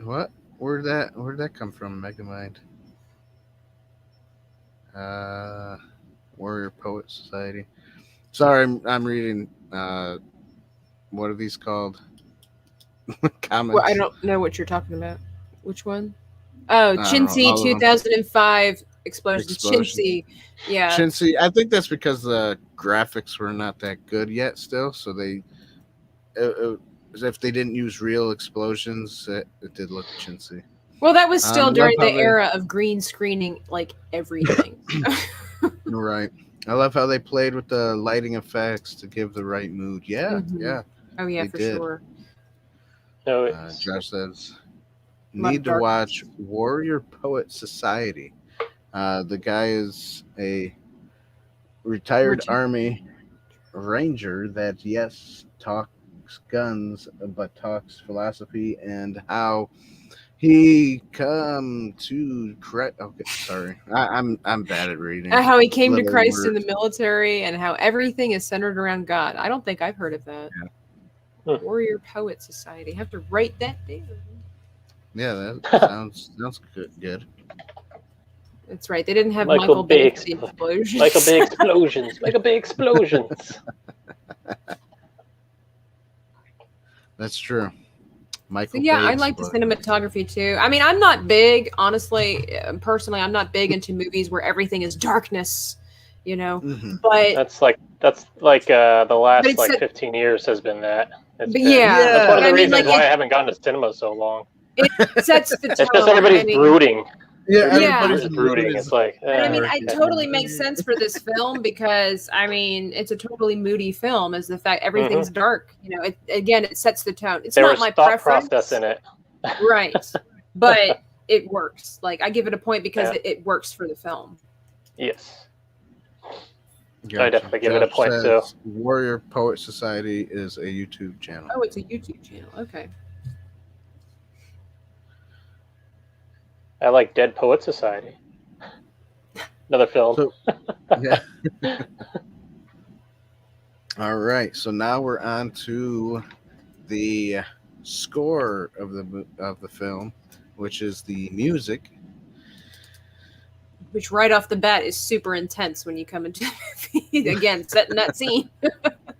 What? Where'd that come from? Megamind. Warrior Poet Society. Sorry, I'm reading. What are these called? Comments. Well, I don't know what you're talking about. Which one? Oh, Chintzy 2005 Explosions. Chintzy. Yeah. Chintzy. I think that's because the graphics were not that good yet still. So they, if they didn't use real explosions, it did look chintzy. Well, that was still during the era of green screening, like everything. Right. I love how they played with the lighting effects to give the right mood. Yeah, yeah. Oh, yeah, for sure. No, Josh says, need to watch Warrior Poet Society. The guy is a retired Army Ranger that, yes, talks guns, but talks philosophy and how he come to Christ. Okay, sorry, I'm bad at reading. How he came to Christ in the military, and how everything is centered around God. I don't think I've heard of that. Yeah. Warrior Poet Society. I have to write that down. Yeah, that sounds good. That's right. They didn't have Michael Michael Bay Bay for the explosions. Michael Bay explosions. Michael Bay explosions. That's true. Michael So yeah, Bay I like the explosion. cinematography too. I mean, I'm not big, honestly, personally, I'm not big into movies where everything is darkness, you know. Mhm. But That's like the last it's like a- 15 years has been that. but yeah, That's one of I the mean, reasons like why I haven't gone to cinema so long. it sets the It's just tone. everybody's I mean, brooding. Yeah, Yeah. everybody's brooding. mood is It's like, and I mean, dark. it totally makes sense for this film because I mean, it's a totally moody film. Is the fact everything's dark. You know, it sets the tone. It's there not was my thought preference, process in it. right? But it works. Like I give it a point because Yeah. it works for the film. Yes. Gotcha. I definitely give it a Jeff point, says Warrior Poet Society is a YouTube channel. Oh, it's a YouTube channel. Okay. I like Dead Poet Society. Another film. So, yeah. All right. So now we're on to the score of the film, which is the music. Which right off the bat is super intense when you come into the movie. Again, setting that scene.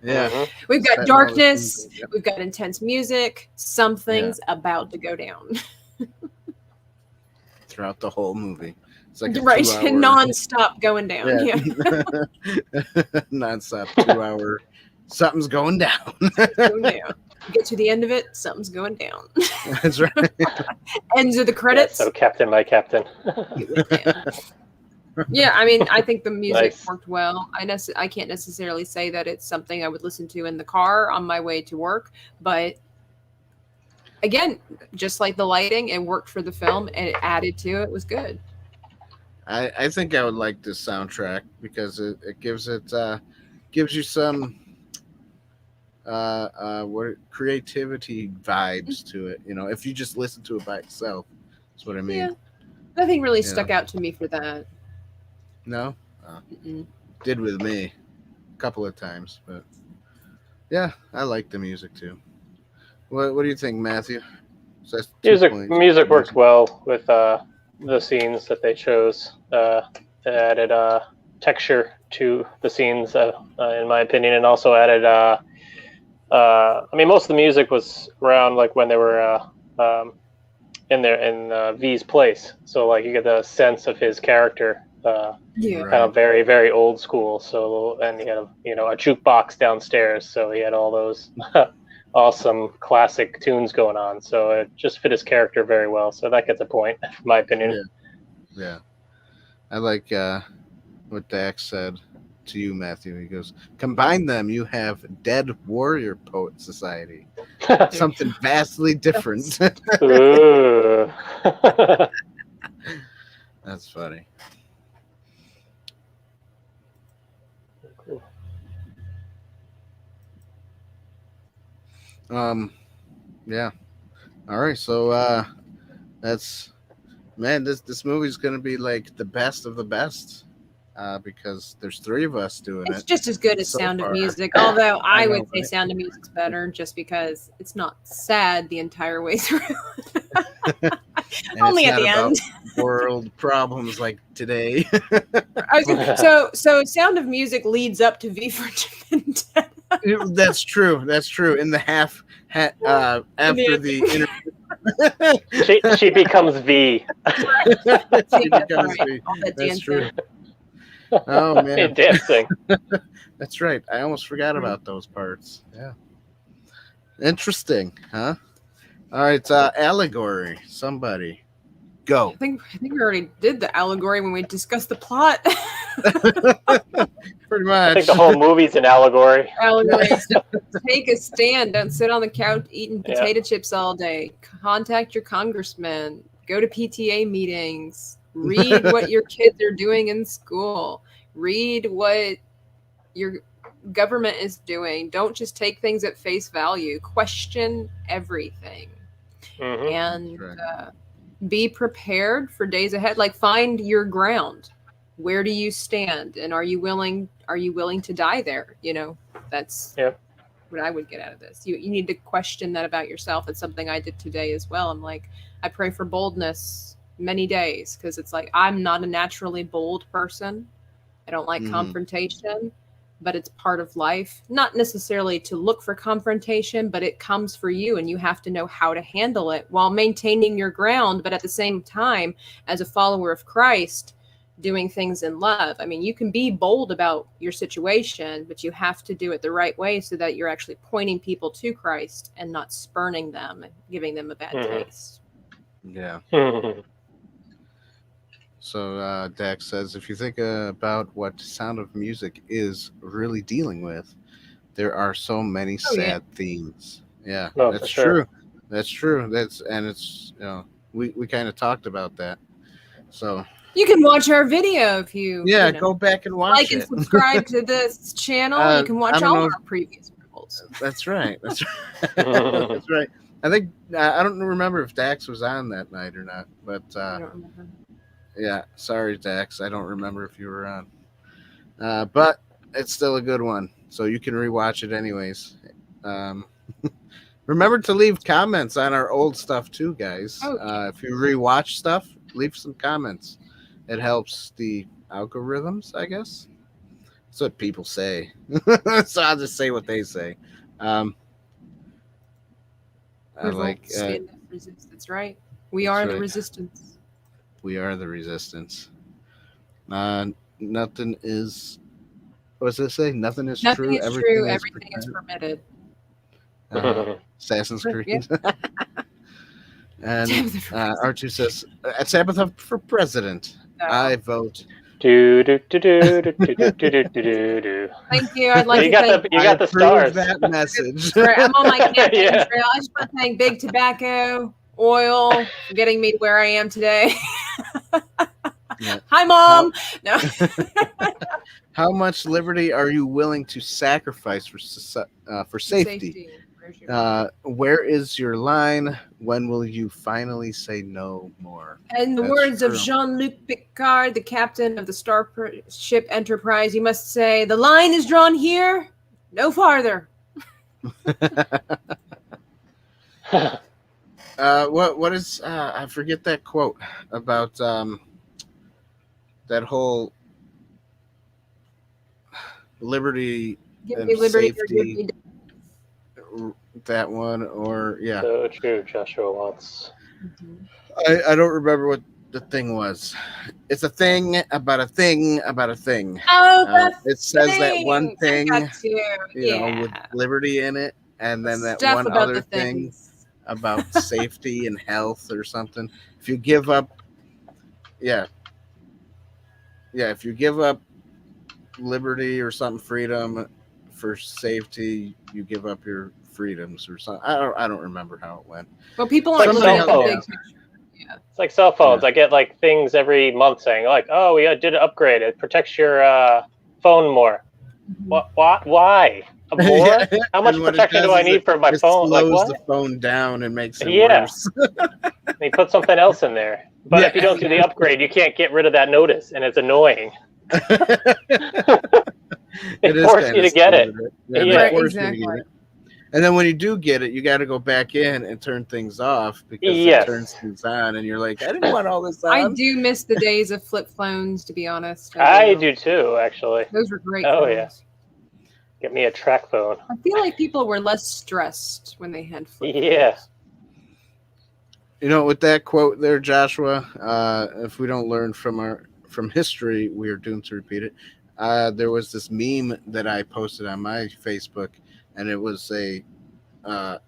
Yeah. Mhm. We've got Setting all the darkness. scenes, yep. We've got intense music. Something's about to go down. Throughout the whole movie. It's like a Right. 2-hour Non-stop going down. Yeah. non-stop 2-hour. Something's going down. Going down. You get to the end of it, something's going down. That's right. Ends of the Yeah, credits. so Captain, my Captain. Yeah, I mean, I think the music Nice. worked well. I can't necessarily say that it's something I would listen to in the car on my way to work, but again, just like the lighting, it worked for the film and it added to it. It was good. I think I would like this soundtrack because it gives you some what creativity vibes to it. You know, if you just listen to it by itself, that's what I mean. Yeah, nothing really Yeah. stuck out to me for that. No, Mm-mm. did with me a couple of times, but yeah, I like the music too. What do you think, Matthew? So that's 2 points. Music worked well with the scenes that they chose. It added texture to the scenes, in my opinion, and also added. I mean, most of the music was around like when they were in V's place, so like you get the sense of his character. Yeah. Right. Kind of very, very old school. So, and he had a jukebox downstairs, so he had all those awesome classic tunes going on. So it just fit his character very well. So that gets a point, in my opinion. Yeah. I like what Dax said to you, Matthew. He goes, combine them, you have Dead Warrior Poet Society. Something vastly different. Ooh. That's funny. Yeah. All right, so that's this movie's gonna be like the best of the best. Because there's 3 of us doing It's it. just as good as so Sound far. of Music, although I know, would say right? Sound of Music's better just because it's not sad the entire way through. And Only it's at not the about end. world problems like today. So Sound of Music leads up to V for Vendetta. That's true. That's true. In the after the interview, she becomes V. she becomes Right. me. All that That's dancing. true. Oh man, Dancing. that's right. I almost forgot about those parts. Yeah. Interesting, huh? All right, Allegory. Somebody go. I think we already did the allegory when we discussed the plot. Pretty I much. think the whole movie's an allegory. Allegory. Take a stand. Don't sit on the couch eating Yeah. potato chips all day. Contact your congressman. Go to PTA meetings. Read what your kids are doing in school. Read what your government is doing. Don't just take things at face value. Question everything. Mhm. And That's right. be prepared for days ahead. Like find your ground. Where do you stand? And are you willing to die there? You know, that's Yeah. what I would get out of this. You need to question that about yourself. It's something I did today as well. I'm like, I pray for boldness many days because it's like I'm not a naturally bold person. I don't like confrontation, but it's part of life. Not necessarily to look for confrontation, but it comes for you and you have to know how to handle it while maintaining your ground. But at the same time, as a follower of Christ, doing things in love. I mean, you can be bold about your situation, but you have to do it the right way so that you're actually pointing people to Christ and not spurning them and giving them a bad taste. Yeah. So Dax says, if you think about what Sound of Music is really dealing with, there are so many sad themes. Yeah, that's true. That's true. It's we kind of talked about that. So you can watch our video if you go back and watch like and subscribe to this channel. You can watch all our previous videos. That's right. That's right. That's right. I think I don't remember if Dax was on that night or not, but I don't remember. Yeah, sorry, Dax. I don't remember if you were on. But it's still a good one, so you can rewatch it anyways. Remember to leave comments on our old stuff too, guys. If you rewatch stuff, leave some comments. It helps the algorithms, I guess. That's what people say. So I'll just say what they say. I like resistance, right? We are the resistance. We are the resistance. Nothing is. What does it say? Nothing is true. Everything is permitted. Assassin's Creed. And R2 says, Tabitha for president. I vote. Thank you. I'd like you got the stars. That message. I'm on my campaign trail. I just want to thank Big Tobacco, Oil, for getting me to where I am today. Hi, Mom. How much liberty are you willing to sacrifice for safety? Where is your line? When will you finally say no more? In the words of Jean-Luc Picard, the captain of the Starship Enterprise, you must say, the line is drawn here, no farther. What is I forget that quote about that whole liberty give and me liberty safety. That one, or So true, Joshua Watts. I don't remember what the thing was. It's a thing about a thing about a thing. Oh, it says that one thing, you know, with liberty in it, and then that Stuff one other thing about safety and health or something. If you give up, if you give up liberty or something, freedom for safety, you give up your freedoms or something. I don't remember how it went. Well, people like aren't cell phones. It's like cell phones. I get like things every month saying like, "Oh, we did an upgrade. It protects your phone more." What? Why? More? How much protection do I need for my phone? Like what? The phone down and makes it worse. They put something else in there. But if you don't do the upgrade, you can't get rid of that notice, and it's annoying. It forces you to get it. Exactly. And then when you do get it, you got to go back in and turn things off because it turns things on, and you're like, I didn't want all this on. I do miss the days of flip phones, to be honest. I do too, actually. Those were great. Oh, phones. yeah. Get me a track phone. I feel like people were less stressed when they had flip phones. Yeah. You know, with that quote there, Joshua, if we don't learn from history, we are doomed to repeat it. There was this meme that I posted on my Facebook, and it was a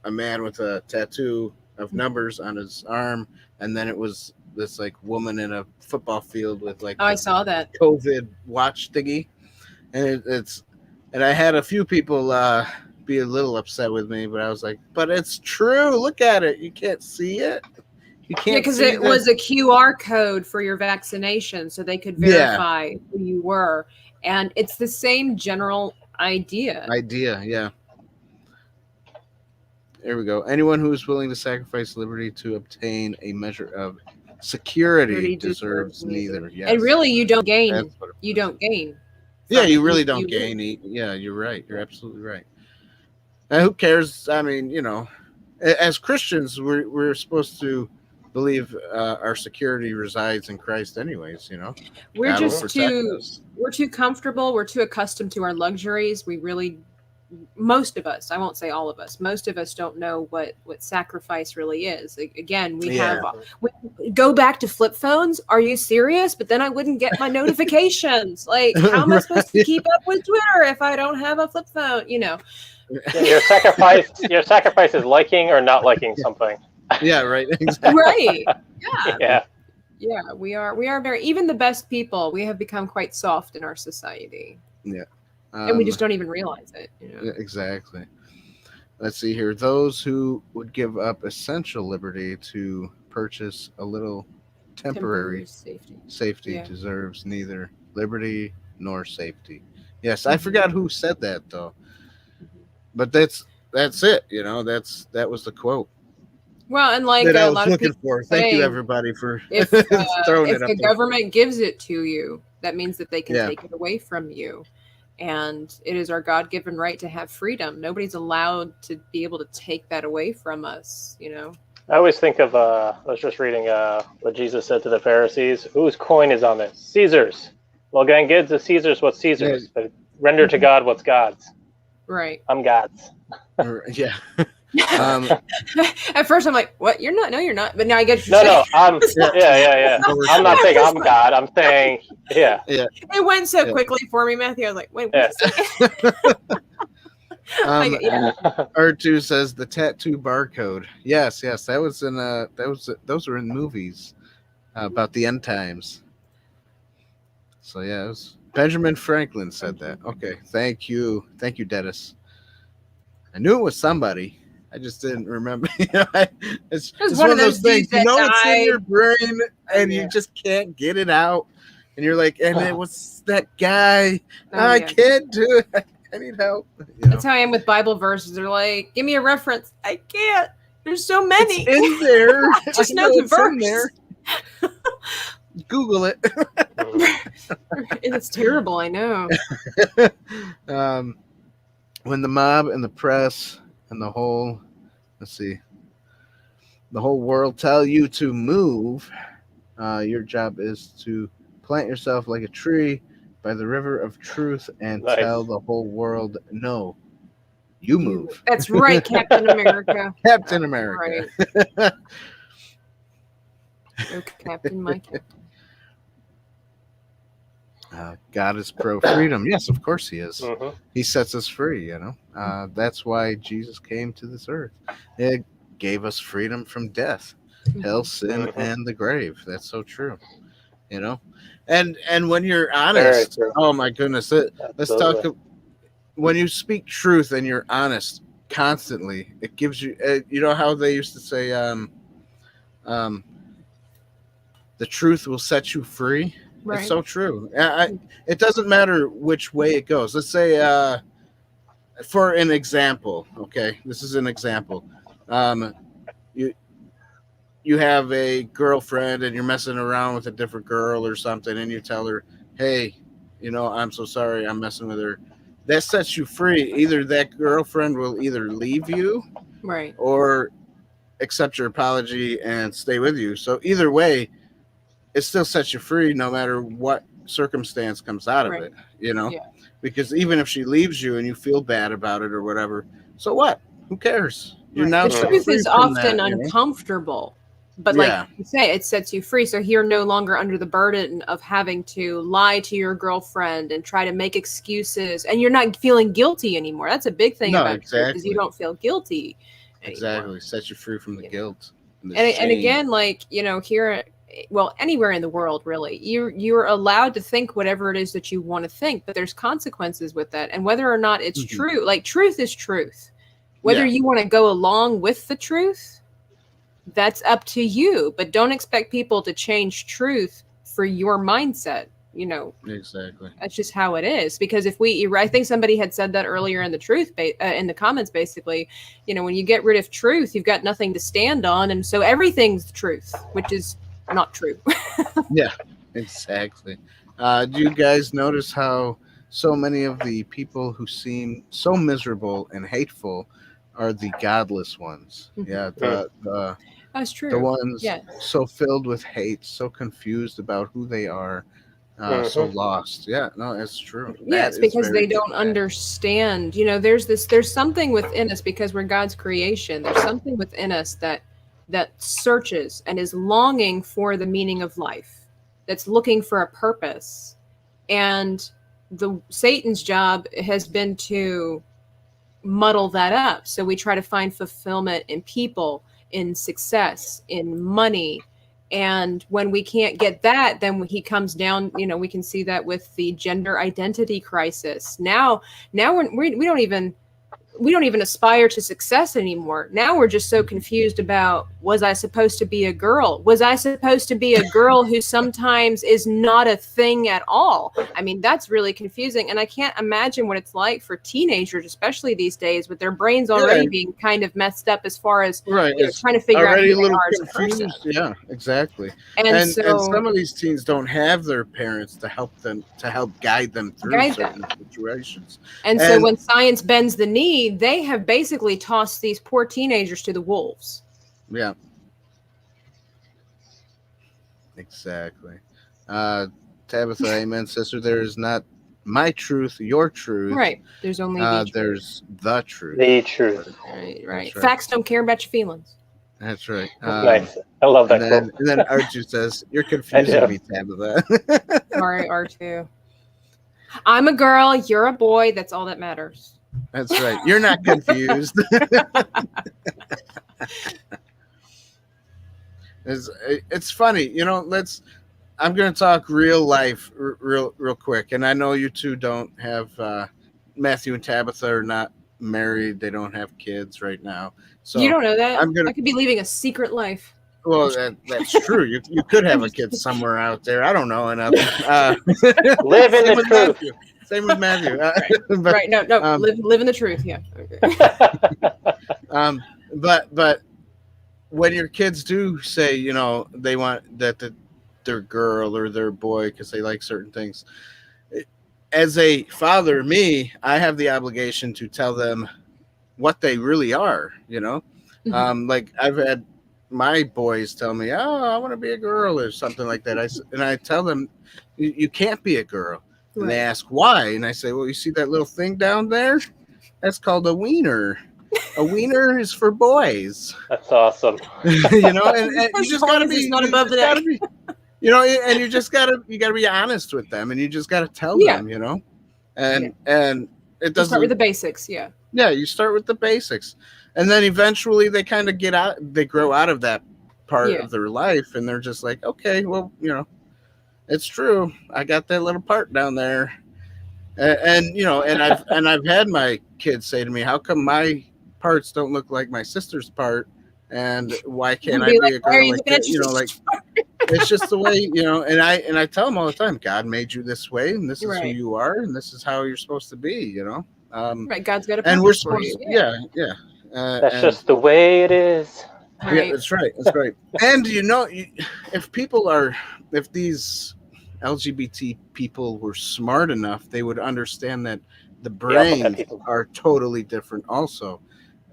man with a tattoo of numbers on his arm, and then it was this like woman in a football field with like I saw that COVID watch thingy, and and I had a few people be a little upset with me, but I was like, but it's true. Look at it. You can't see it. You can't because it was a QR code for your vaccination, so they could verify who you were, and it's the same general idea. Yeah. There we go. Anyone who is willing to sacrifice liberty to obtain a measure of security deserves neither. Yes. And really, you don't gain. You don't gain. Yeah, you really don't gain. Yeah, you're right. You're absolutely right. And who cares? I mean, as Christians, we're supposed to believe our security resides in Christ, anyways. We're God will just protect too us. we're too comfortable. We're too accustomed to our luxuries. We really, most of us, I won't say all of us, most of us don't know what sacrifice really is. Again, we go back to flip phones. Are you serious? But then I wouldn't get my notifications. Like, how am I supposed to keep up with Twitter if I don't have a flip phone? Your sacrifice is liking or not liking something. Yeah, right. Exactly. Right. Yeah. Yeah, we are very, even the best people, we have become quite soft in our society. Yeah. And we just don't even realize it. Exactly. Let's see here. Those who would give up essential liberty to purchase a little temporary safety deserves neither liberty nor safety. Yes, I forgot who said that though. But that's it. That was the quote. Well, and like that I a was lot looking of people for. Thank you, everybody, for if throwing it up. If the government gives it to you, that means that they can take it away from you. And it is our God-given right to have freedom. Nobody's allowed to be able to take that away from us, I always think of, I was just reading what Jesus said to the Pharisees. Whose coin is on this? Caesar's. Well, again, give to Caesar's what's Caesar's, but render to God what's God's. Right. I'm God's. Yeah. At first I'm like, what? You're not. No, you're not. But now I get you. No, I'm I'm not saying I'm God. I'm saying It went so quickly for me, Matthew. I was like, wait, what? R2 says the tattoo barcode. Yes, that was in those were in movies about the end times. So it was Benjamin Franklin said that. Okay, thank you, Dennis. I knew it was somebody. I just didn't remember. It's one of those things. It's in your brain, and you just can't get it out. And you're like, and it was that guy. I can't do it. I need help. That's how I am with Bible verses. They're like, give me a reference. I can't. There's so many. It's in there. I just know the verse. Google it. It's terrible. I know. When the mob and the press and the whole world tell you to move, your job is to plant yourself like a tree by the river of truth and tell the whole world, no, you move. That's right, Captain America. Captain America. Right. Oh, Captain, my Captain. God is pro-freedom. Yes, of course he is. Mm-hmm. He sets us free, That's why Jesus came to this earth. It gave us freedom from death, hell, sin, and the grave. That's so true, And when you're honest, oh my goodness, let's talk. When you speak truth and you're honest constantly, it gives you, how they used to say, the truth will set you free. Right. It's so true. It doesn't matter which way it goes. Let's say, for an example, okay, this is an example. You have a girlfriend and you're messing around with a different girl or something, and you tell her, hey, I'm so sorry, I'm messing with her. That sets you free. Either that girlfriend will either leave you, right, or accept your apology and stay with you. So either way, it still sets you free no matter what circumstance comes out of it, because even if she leaves you and you feel bad about it or whatever, so what? Who cares? You're now the truth is often uncomfortable, but like you say, it sets you free. So you're no longer under the burden of having to lie to your girlfriend and try to make excuses, and you're not feeling guilty anymore. That's a big thing about it, because you don't feel guilty anymore. Exactly. Sets you free from the guilt. And again, like, here, well, anywhere in the world, really, you're allowed to think whatever it is that you want to think, but there's consequences with that. And whether or not it's true, like, truth is truth. Whether you want to go along with the truth, that's up to you. But don't expect people to change truth for your mindset. Exactly. That's just how it is. Because I think somebody had said that earlier in the in the comments, basically, when you get rid of truth, you've got nothing to stand on. And so everything's the truth, which is not true. Yeah, exactly. Do you guys notice how so many of the people who seem so miserable and hateful are the godless ones. Yeah, That's true. the ones Yeah. so filled with hate, so confused about who they are, so lost. Yeah, no, it's true. Yes, because they don't understand. You know, there's something within us, because we're God's creation. There's something within us that searches and is longing for the meaning of life, that's looking for a purpose. And Satan's job has been to muddle that up. So we try to find fulfillment in people, in success, in money. And when we can't get that, then he comes down. You know, we can see that with the gender identity crisis. Now we don't even aspire to success anymore. Now we're just so confused about, was I supposed to be a girl? Was I supposed to be a girl who sometimes is not a thing at all? I mean, that's really confusing. And I can't imagine what it's like for teenagers, especially these days, with their brains already being kind of messed up as far as trying to figure out who they are as a person. Yeah, exactly. And and some of these teens don't have their parents to help guide them through certain situations. And so when science bends the knee, they have basically tossed these poor teenagers to the wolves. Yeah. Exactly. Tabitha, amen, sister. There is not my truth, your truth. Right. There's only there's the truth. The truth. Right. Facts don't care about your feelings. That's right. Nice. I love that quote. And then R2 says, "You're confusing me, Tabitha." Sorry, R2. I'm a girl. You're a boy. That's all that matters. That's right. You're not confused. It's funny, you know. I'm going to talk real life, real quick. And I know you two don't have Matthew and Tabitha are not married. They don't have kids right now. So you don't know that. I could be living a secret life. Well, that's true. You could have a kid somewhere out there. I don't know enough. Live in the truth. Matthew. Same with Matthew. Right. No. Live in the truth. Yeah. Okay. But when your kids do say, you know, they want their girl or their boy because they like certain things, as a father, I have the obligation to tell them what they really are. You know, like I've had my boys tell me, "Oh, I want to be a girl" or something like that. I tell them, "You can't be a girl." And they ask why, and I say, "Well, you see that little thing down there? That's called a wiener. A wiener is for boys." That's awesome. You know, and you just gotta be not above the neck. You know, and you gotta be honest with them, and you just gotta tell them, you know, and it doesn't start with the basics, Yeah, you start with the basics, and then eventually they kind of they grow out of that part of their life, and they're just like, okay, well, you know. It's true. I got that little part down there, and you know, and I've had my kids say to me, "How come my parts don't look like my sister's part? And why can't I be a girl like that?" You know, like it's just the way, you know. And I tell them all the time, God made you this way, and this is who you are, and this is how you're supposed to be. You know, right? God's got a purpose and we're supposed for you. Yeah. That's just the way it is. Right. Yeah, that's right. That's right. And you know, if these LGBT people were smart enough, they would understand that the brains are totally different. Also,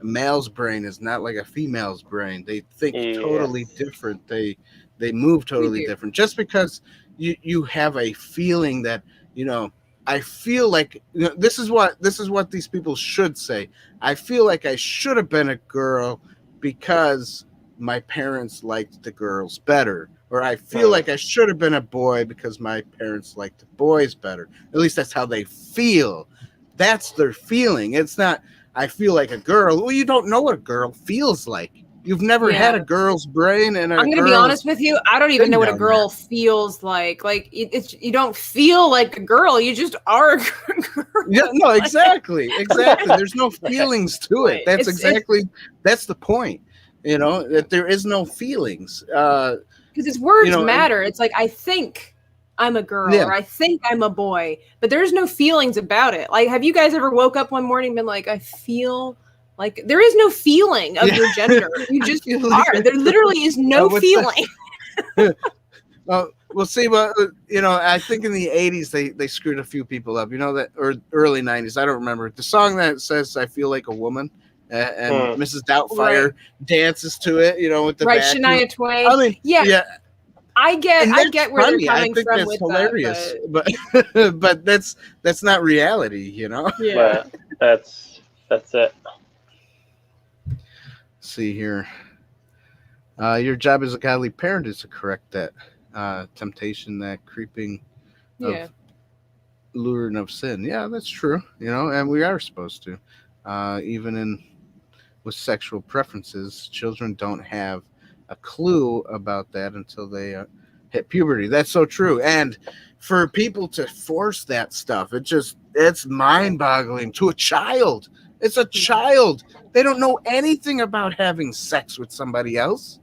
a male's brain is not like a female's brain. They think totally different. They move totally different. Just because you have a feeling that, you know, I feel like, you know, this is what these people should say. I feel like I should have been a girl because my parents liked the girls better, or I feel like I should have been a boy because my parents liked the boys better. At least that's how they feel. That's their feeling. It's not, I feel like a girl. Well, you don't know what a girl feels like. You've never had a girl's brain. And I'm going to be honest with you. I don't even know what a girl feels like. Like you don't feel like a girl. You just are a girl. Yeah, no, exactly. There's no feelings to it. That's the point. You know, that there is no feelings. Because its words matter. It's like, I think I'm a girl or I think I'm a boy, but there's no feelings about it. Like, have you guys ever woke up one morning and been like, I feel like there is no feeling of your gender. You just are. There literally is no feeling. We'll see. But I think in the '80s they screwed a few people up. That, or early '90s. I don't remember the song that says "I Feel Like a Woman," and Mrs. Doubtfire dances to it. With the vacuum. Shania Twain. I mean, yeah. I get where they're coming from that's with hilarious, that, but that's not reality. Yeah, but that's it. See here. Your job as a godly parent is to correct that temptation, that creeping of luring of sin. Yeah, that's true. And we are supposed to. Even with sexual preferences, children don't have a clue about that until they hit puberty. That's so true. And for people to force that stuff, it's mind-boggling to a child. It's a child. They don't know anything about having sex with somebody else.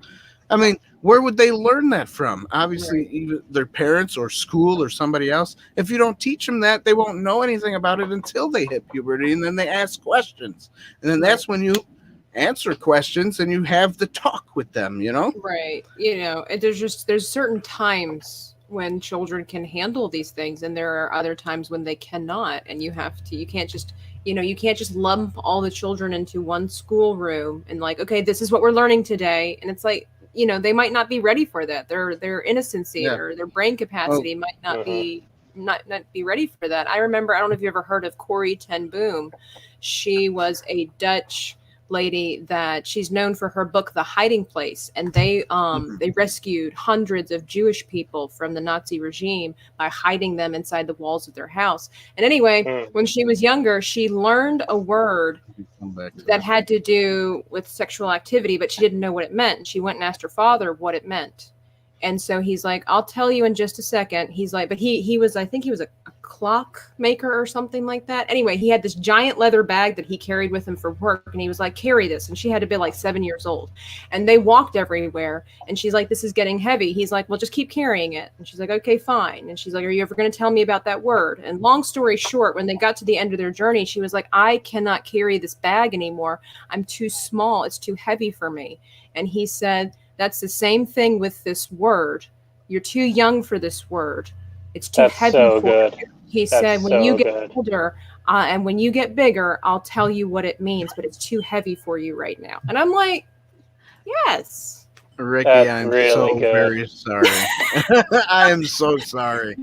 I mean, where would they learn that from? Obviously, either their parents or school or somebody else. If you don't teach them that, they won't know anything about it until they hit puberty, and then they ask questions. And then that's when you answer questions and you have the talk with them, Right. There's certain times when children can handle these things, and there are other times when they cannot, and you can't just lump all the children into one school room and okay, this is what we're learning today. And it's like, they might not be ready for that. Their innocency or their brain capacity might not be ready for that. I remember, I don't know if you ever heard of Corrie ten Boom. She was a Dutch lady that she's known for her book The Hiding Place, and they rescued hundreds of Jewish people from the Nazi regime by hiding them inside the walls of their house. And anyway, when she was younger, she learned a word that had to do with sexual activity, but she didn't know what it meant. And she went and asked her father what it meant. And so he's like, I'll tell you in just a second. He's like, but he was, I think he was a clock maker or something like that. Anyway, he had this giant leather bag that he carried with him for work. And he was like, carry this. And she had to be like 7 years old. And they walked everywhere. And she's like, this is getting heavy. He's like, well, just keep carrying it. And she's like, okay, fine. And she's like, are you ever going to tell me about that word? And long story short, when they got to the end of their journey, she was like, I cannot carry this bag anymore. I'm too small. It's too heavy for me. And he said, that's the same thing with this word. You're too young for this word. It's too heavy for you. He said, when you get older and when you get bigger, I'll tell you what it means, but it's too heavy for you right now. And I'm like, yes. Ricky, I'm really very sorry. I am so sorry.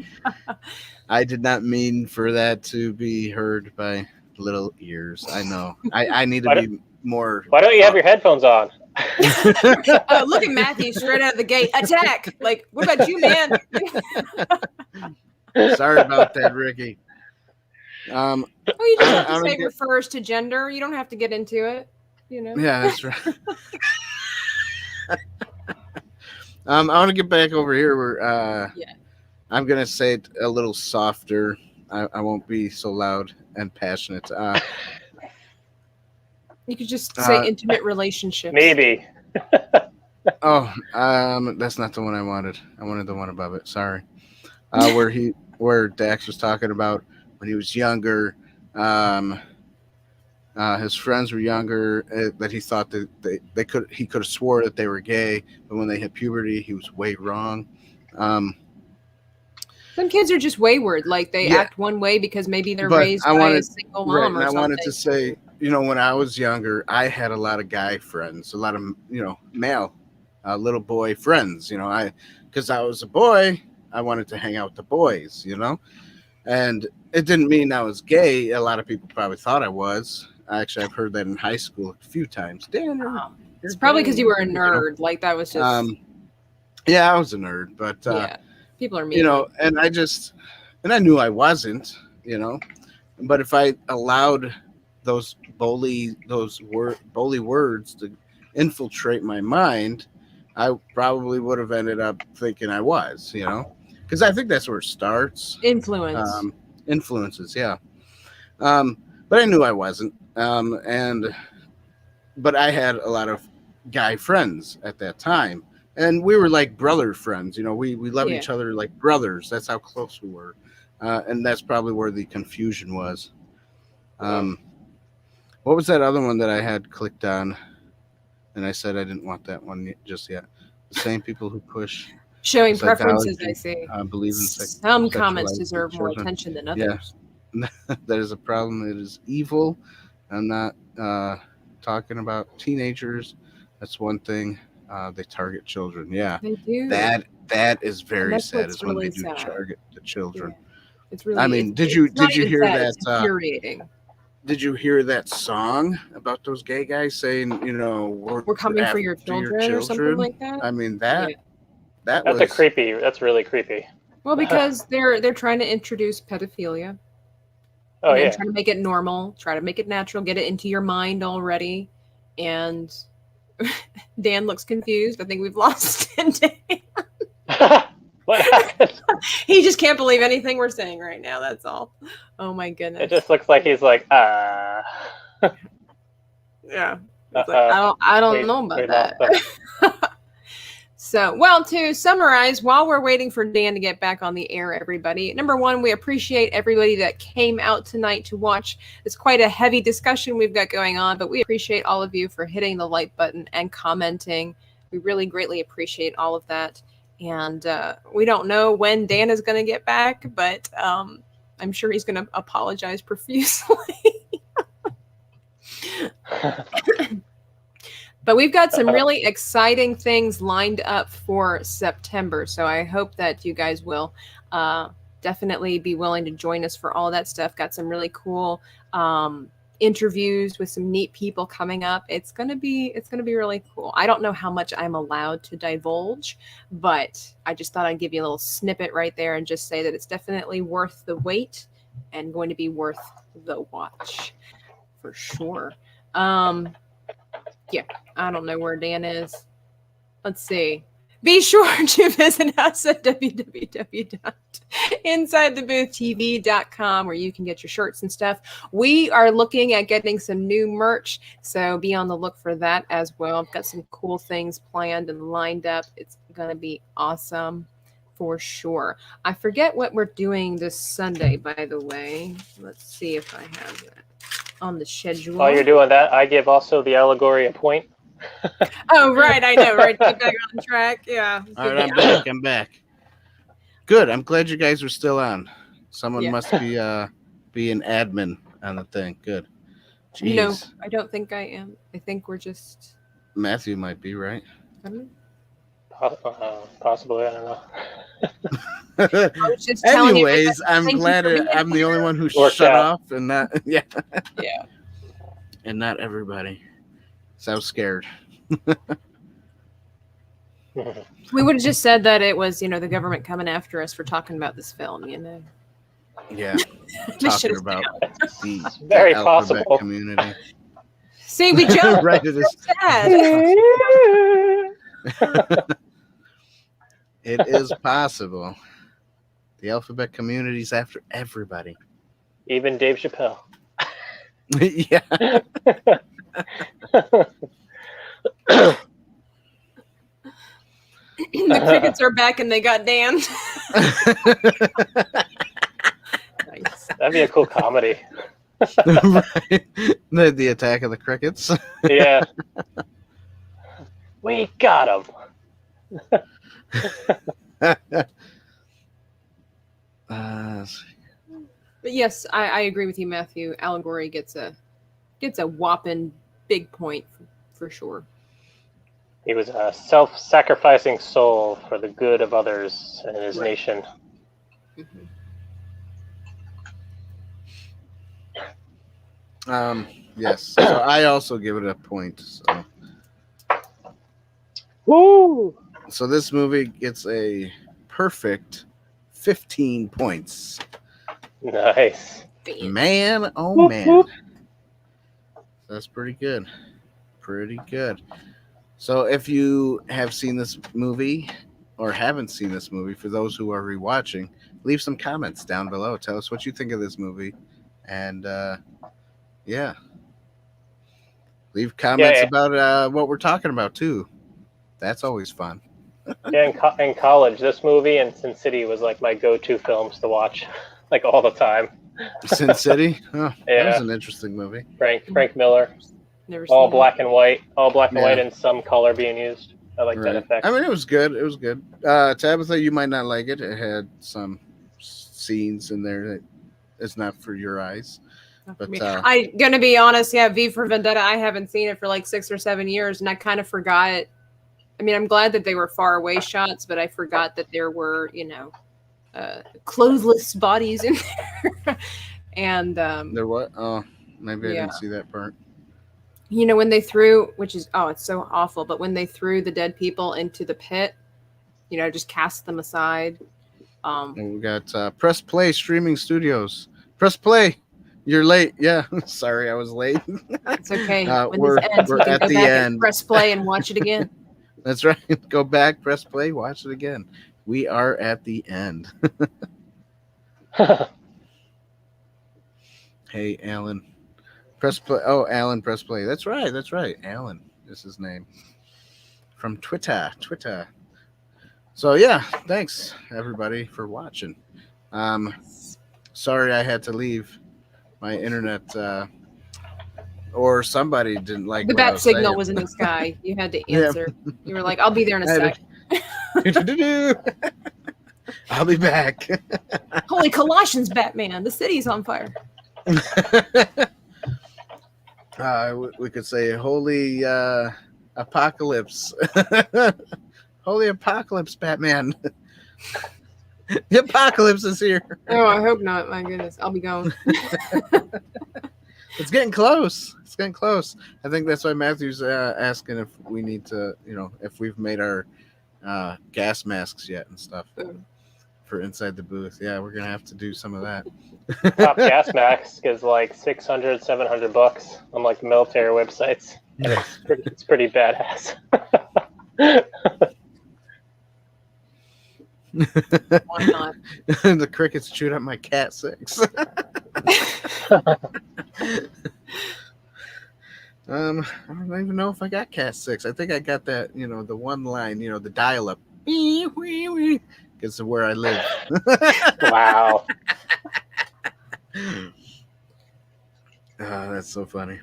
I did not mean for that to be heard by little ears. I know. I need to be more. Why don't you have your headphones on? Look at Matthew straight out of the gate. Attack! Like, what about you, man? Sorry about that, Ricky. You just have to say refers to gender. You don't have to get into it. Yeah, that's right. I want to get back over here where I'm gonna say it a little softer. I won't be so loud and passionate. You could just say intimate relationships. Maybe. That's not the one I wanted. I wanted the one above it. Sorry. Where Dax was talking about when he was younger, his friends were younger, that he thought that he could have swore that they were gay, but when they hit puberty, he was way wrong. Some kids are just wayward. Like they act one way because maybe they're raised by a single mom or something. I wanted to say, when I was younger, I had a lot of guy friends, a lot of, male little boy friends, because I was a boy, I wanted to hang out with the boys, and it didn't mean I was gay. A lot of people probably thought I was. Actually, I've heard that in high school a few times. Dan, it's probably because you were a nerd. Like that was just. Yeah, I was a nerd, but people are mean. And I knew I wasn't, but if I allowed those bully words to infiltrate my mind, I probably would have ended up thinking I was, because I think that's where it starts. Influences, yeah. But I knew I wasn't, but I had a lot of guy friends at that time, and we were like brother friends. We loved each other like brothers. That's how close we were, and that's probably where the confusion was. What was that other one that I had clicked on, and I said I didn't want that one just yet? The same people who push. Showing preferences, I see. Believes in Some comments sexualizing deserve more children. attention than Yeah. others. That is a problem. It is evil. I'm not talking about teenagers. That's one thing. They target children. Yeah, They do. that is very that's sad. what's Is when really they do sad. target the children. Yeah. It's really. I mean, it's did you not even hear sad, that? It's infuriating. Did you hear that song about those gay guys saying, we're coming for your children or something like that? I mean that's creepy. That's really creepy. Well, because they're trying to introduce pedophilia. Oh, yeah. Try to make it normal, try to make it natural, get it into your mind already. And Dan looks confused. I think we've lost Dan. What happened? He just can't believe anything we're saying right now. That's all. Oh my goodness. It just looks like he's like, Yeah. Like, I don't know about that. So, well, to summarize, while we're waiting for Dan to get back on the air, everybody, number one, we appreciate everybody that came out tonight to watch. It's quite a heavy discussion we've got going on, but we appreciate all of you for hitting the like button and commenting. We really greatly appreciate all of that. And we don't know when Dan is going to get back, but I'm sure he's going to apologize profusely. But we've got some really exciting things lined up for September. So I hope that you guys will definitely be willing to join us for all that stuff. Got some really cool interviews with some neat people coming up. It's gonna be really cool. I don't know how much I'm allowed to divulge, but I just thought I'd give you a little snippet right there and just say that it's definitely worth the wait and going to be worth the watch for sure. Yeah, I don't know where Dan is. Let's see. Be sure to visit us at www.insidetheboothtv.com where you can get your shirts and stuff. We are looking at getting some new merch, so be on the look for that as well. I've got some cool things planned and lined up. It's going to be awesome for sure. I forget what we're doing this Sunday, by the way. Let's see if I have that on the schedule. While you're doing that, I give also the Allegory a point. Oh, right. I know. Right. Get back on track. Yeah. All right. I'm back. Good. I'm glad you guys are still on. Someone must be an admin on the thing. Good. Jeez. No, I don't think I am. I think we're just. Matthew might be, right? Possibly. I don't know. Anyways, I'm glad I'm the only one who shut off and not and not everybody. So scared. We would have just said that it was, the government coming after us for talking about this film, Yeah. Talking about the very alphabet possible community. See, we jumped right to this. It is possible. The alphabet community's after everybody. Even Dave Chappelle. Yeah. The crickets are back and they got damned. Nice. That'd be a cool comedy. Right. The attack of the crickets. Yeah. We got him. But yes, I agree with you, Matthew. Allegory gets a whopping big point for sure. He was a self-sacrificing soul for the good of others and his nation. Mm-hmm. Yes. So I also give it a point. So. Woo! So this movie gets a perfect 15 points. Nice. Man, oh man. That's pretty good. Pretty good. So if you have seen this movie or haven't seen this movie, for those who are rewatching, leave some comments down below. Tell us what you think of this movie. And leave comments about what we're talking about too. That's always fun. Yeah, in college, this movie and Sin City was like my go-to films to watch, like all the time. Sin City? Oh, yeah. That was an interesting movie. Frank Miller. Never all seen black and white and some color being used. I like that effect. I mean, it was good. It was good. Tabitha, you might not like it. It had some scenes in there that is not for your eyes. But I'm gonna be honest. Yeah, V for Vendetta. I haven't seen it for like 6 or 7 years, and I kind of forgot. I mean, I'm glad that they were far away shots, but I forgot that there were, clothesless bodies in there. And there what? Oh, maybe I didn't see that part. When they threw, it's so awful, but when they threw the dead people into the pit, just cast them aside. And we got Press Play Streaming Studios. Press Play. You're late. Yeah, sorry, I was late. It's okay. When we're at the end. Press play and watch it again. That's right. Go back, press play, watch it again. We are at the end. Hey, Alan. Press play. Oh, Alan, press play. That's right. Alan is his name. From Twitter. So, yeah, thanks, everybody, for watching. Sorry I had to leave. My internet, or somebody didn't like the bat signal was in the sky. You had to answer. Yeah. You were like, I'll be there in a sec. I'll be back. Holy Colossians, Batman. The city's on fire. We could say holy apocalypse. Holy apocalypse, Batman. The apocalypse is here. Oh, I hope not. My goodness. I'll be going. It's getting close. I think that's why Matthew's asking if we need to, if we've made our gas masks yet and stuff for inside the booth. Yeah, we're going to have to do some of that. Top gas mask is like $600, $700 on like the military websites. And it's pretty badass. Why not? The crickets chewed up my Cat 6. I don't even know if I got Cat 6. I think I got that, the one line, the dial-up. Because of where I live. Wow. That's so funny.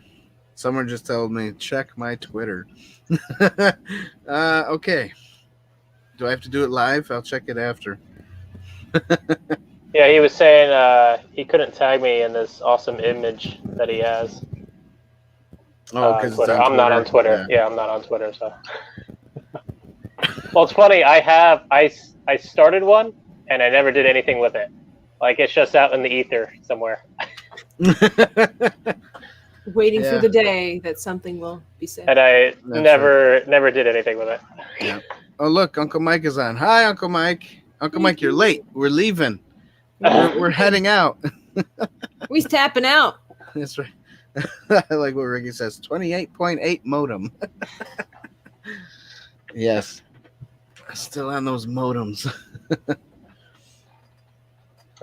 Someone just told me, check my Twitter. Okay. Do I have to do it live? I'll check it after. Yeah, he was saying he couldn't tag me in this awesome image that he has. Oh, because I'm not on Twitter. Yeah, I'm not on Twitter. So, well, it's funny. I started one and I never did anything with it. Like it's just out in the ether somewhere. Waiting for the day that something will be said. And I never did anything with it. Yeah. Oh, look, Uncle Mike is on. Hi, Uncle Mike. Uncle Mike, you're late. We're leaving. We're heading out. We's tapping out. That's right. I like what Ricky says. 28.8 modem. Yes. Still on those modems.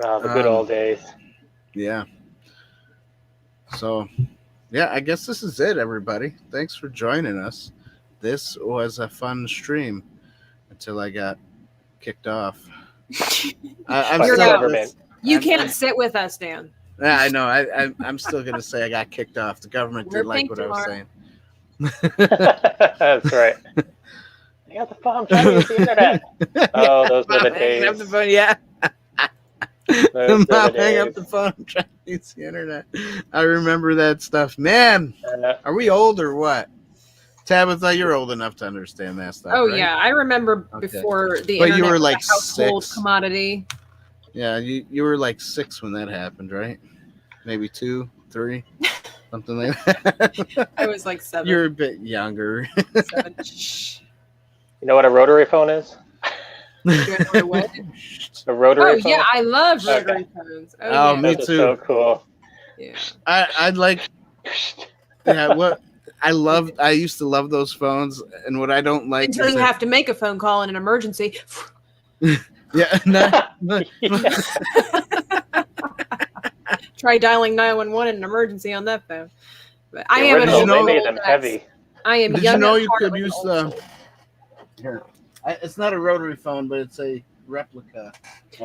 Oh, the good old days. Yeah. So, yeah, I guess this is it, everybody. Thanks for joining us. This was a fun stream until I got kicked off. I'm still You can't sit with us, Dan. Yeah, I know. I'm still going to say I got kicked off. The government didn't like what I was saying. That's right. I got the phone. I'm trying to use the internet. Oh, those were the days. Hang up the phone, yeah. Hang up the phone. I'm trying to use the internet. I remember that stuff. Man, are we old or what? Tabitha, you're old enough to understand that stuff. Oh, right? yeah. I remember before the internet you were was like a household 6. commodity. Yeah, you were like 6 when that happened, right? Maybe 2, 3, something like that. I was like 7. You're a bit younger. 7. You know what a rotary phone is? What? A rotary phone? Yeah, I love rotary phones. Oh, yeah. me Those are too. So cool. Yeah. I'd like. Yeah, what I used to love those phones, and what I don't like until you have to make a phone call in an emergency. Yeah. Try dialing 911 in an emergency on that phone. But I Yeah, am they made them heavy. I am. Did young you know at you heart could like use an the? old soul. Here, it's not a rotary phone, but it's a replica.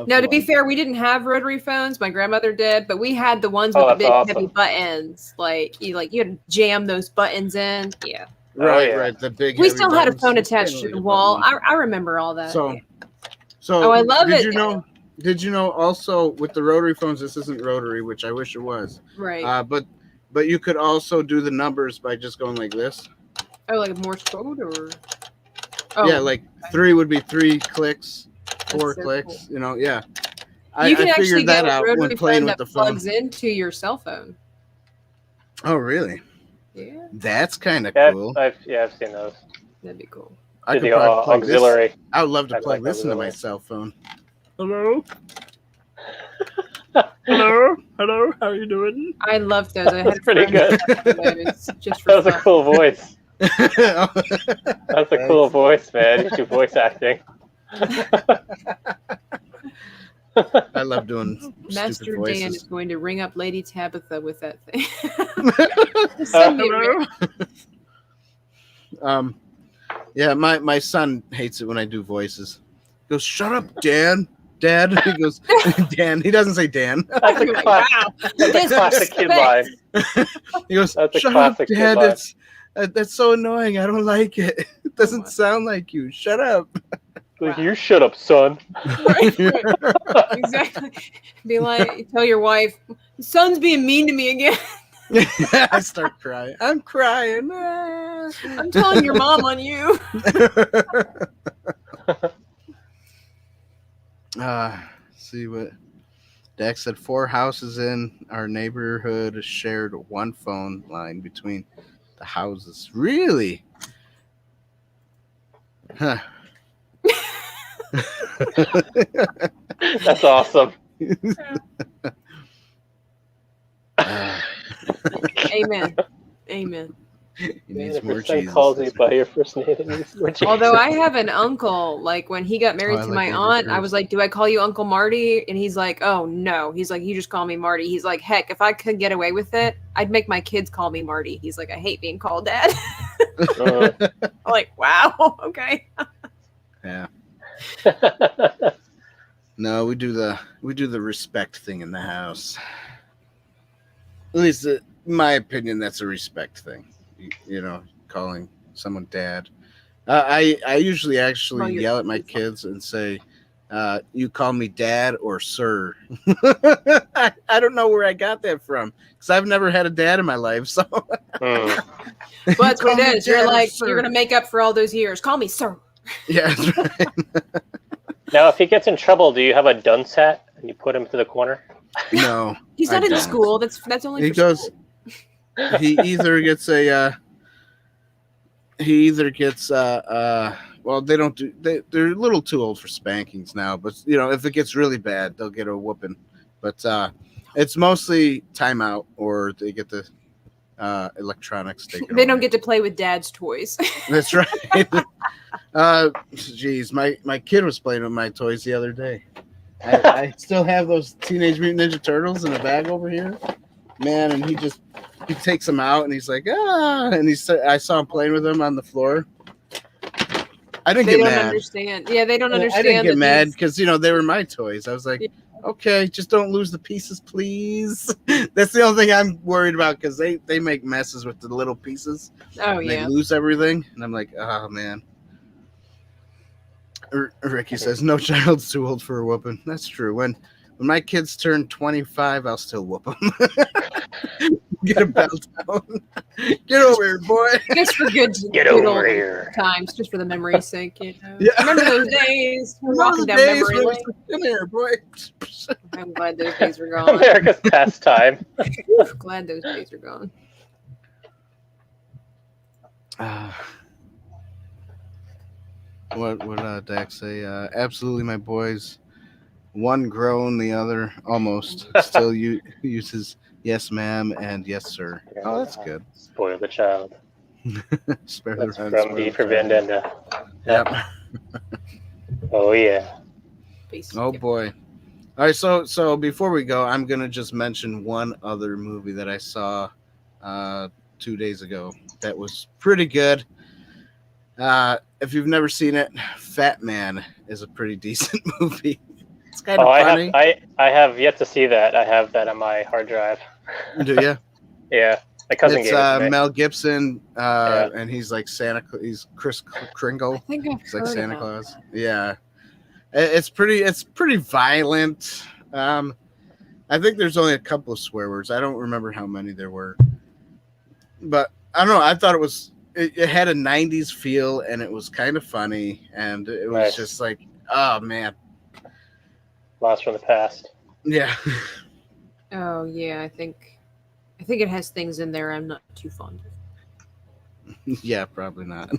No, to be fair, we didn't have rotary phones. My grandmother did, but we had the ones with the big heavy buttons. Like you had to jam those buttons in. Yeah, Right, yeah. right. The big. We heavy still had a buttons. phone It's attached kinda to like the a wall. button. I remember all that. So I love did it. you know? Did you know also with the rotary phones? This isn't rotary, which I wish it was. Right. But you could also do the numbers by just going like this. Oh, like a Morse code or? Yeah, like 3 would be 3 clicks, 4 so clicks. cool. You know, yeah. You can I actually figured get that a out rotary when playing phone with that the phone. plugs into your cell phone. Oh, really? Yeah, That's kind of Yeah, cool. I've seen those. that'd be cool. I could The probably plug auxiliary. this. I would love to I plug like this into my auxiliary. cell phone. Hello? Hello? Hello? How are you doing? I loved those. I had That's pretty friends good. that had those just for That was a fun. cool voice. That's a cool voice, man. You do voice acting. I love doing Master stupid Dan is voices. going to ring up Lady Tabitha with that thing. Send me a Hello? ring. Yeah, my son hates it when I do voices. He goes, "Shut up, Dan." Dad. He goes, Dan. He doesn't say Dan. That's a Like, classic, wow. that's a classic kid line. He goes, That's a "Shut up, classic kid Dad. line. That's so annoying. I don't like it. It doesn't sound like you. Shut up." Like, you shut up, son. Right. Exactly. Be like, tell your wife, son's being mean to me again. I start crying. I'm crying. I'm telling your mom on you. See what Dax said. 4 houses in our neighborhood shared one phone line between the houses. Really? Huh. That's awesome. Amen. Amen. He Man, needs if more your son Jesus. calls you by your first name, it needs more Jesus. Although I have an uncle, like when he got married I to like my Avery aunt, I Cruz. was like, "Do I call you Uncle Marty?" And he's like, "Oh no." He's like, "You just call me Marty." He's like, "Heck, if I could get away with it, I'd make my kids call me Marty." He's like, "I hate being called Dad." I'm like, "Wow, okay." Yeah. No, we do the respect thing in the house. At least, in my opinion, that's a respect thing. You know, calling someone dad. I usually actually Well, you're- yell at my kids and say, "You call me dad or sir." I don't know where I got that from because I've never had a dad in my life. So Well, that's what it is. You're like, you're gonna make up for all those years. Call me sir. Yeah. That's right. Now, if he gets in trouble, do you have a dunce hat and you put him to the corner? No, He's not I in don't. school. That's only He for goes. school. He either gets a. Well, they don't do. They're a little too old for spankings now. But you know, if it gets really bad, they'll get a whooping. But it's mostly timeout, or they get the electronics taken. They don't get to play with Dad's toys. That's right. Geez, my kid was playing with my toys the other day. I still have those Teenage Mutant Ninja Turtles in a bag over here, man. And he takes them out and he's like, and I saw him playing with them on the floor. I didn't They get don't mad. understand. Yeah, they don't understand. I didn't get that mad these- because they were my toys. I was like, Yeah. okay, just don't lose the pieces, please. That's the only thing I'm worried about because they make messes with the little pieces. Oh And yeah. they lose everything, and I'm like, oh man. Ricky says no child's too old for a whooping. That's true. When my kids turn 25, I'll still whoop them. Get a belt down. Get over here, boy. Just for good, Get good over old here. times, just for the memory's sake. You know? Yeah. Remember those days? We're Those walking down days memory when- lane. Come here, boy. I'm glad those days are gone. America's pastime. Glad those days are gone. What Dax say? Absolutely, my boys. One grown, the other almost. Still uses yes, ma'am, and yes, sir. Oh, that's good. Spoil the child. Spare the That's rod, from spoil V the for child. Vendetta. Yep. Oh yeah. Oh boy. All right, so before we go, I'm gonna just mention one other movie that I saw 2 days ago that was pretty good. If you've never seen it, Fat Man is a pretty decent movie. It's kind of funny. I have yet to see that. I have that on my hard drive. Do you? Yeah. My cousin It's gave it to me. Mel Gibson, Yeah. and he's like Santa. He's Chris Kringle. I think I've He's like heard Santa about Claus. Yeah, it's pretty violent. I think there's only a couple of swear words. I don't remember how many there were, but I don't know. I thought it had a '90s feel, and it was kind of funny, and it was Nice. just like, oh man, Blast from the past. yeah. Oh yeah, I think it has things in there I'm not too fond of. Yeah, probably not.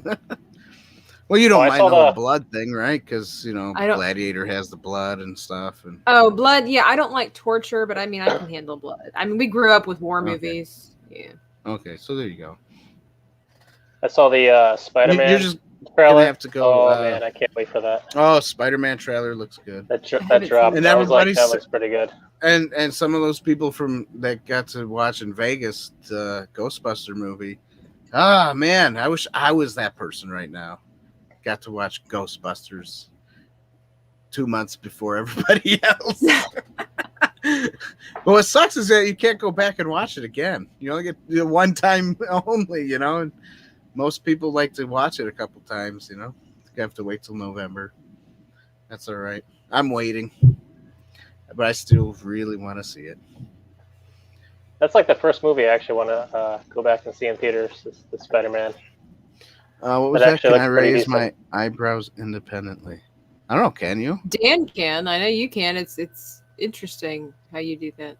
Well, you don't I mind saw the whole the- blood thing, right? Because I don't- Gladiator has the blood and stuff, and Oh, blood. Yeah, I don't like torture, but I mean, I can handle blood. I mean, we grew up with war Okay. movies. Yeah. okay, so there you go. I saw the Spider-Man You're just trailer. gonna have to go. Oh man, I can't wait for that. Oh, Spider-Man trailer looks good, That haven't dropped. seen And it. I was like, Everybody's- that looks pretty good. and some of those people that got to watch in Vegas the Ghostbuster movie. Ah man, I wish I was that person right now. Got to watch Ghostbusters 2 months before everybody else. But what sucks is that you can't go back and watch it again. You only get one time only, you know. And most people like to watch it a couple times, you know. You have to wait till November. That's all right. I'm waiting, but I still really want to see it. That's like the first movie I actually want to go back and see in theaters. Is the Spider-Man. What was That that? actually Can I looks pretty raise decent. my eyebrows independently? I don't know. Can you? Dan can. I know you can. It's interesting how you do that.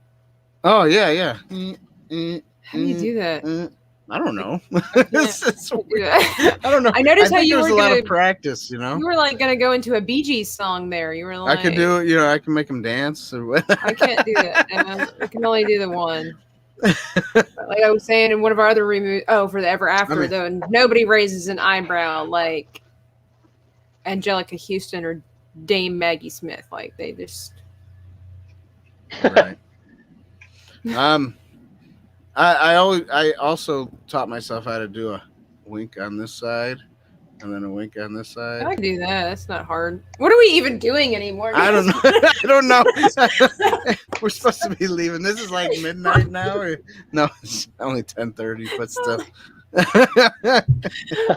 Oh yeah. How do you do that? I don't know. Yeah. It's Do weird. that. I don't know. I noticed how think you there was were a lot gonna- of practice. You know, You were like gonna go into a Bee Gees song there. You were like, I could do it. You know, I can make them dance. Or what. I can't do that. I can only do the one. Like I was saying in one of our other removes. Oh, for the Ever After, I mean- though, nobody raises an eyebrow like Angelica Houston or Dame Maggie Smith. Like they just. Right. I also taught myself how to do a wink on this side, and then a wink on this side. I can do that. That's not hard. What are we even doing anymore? I don't know. I don't know. We're supposed to be leaving. This is like midnight now, or no? It's only 10:30, but still.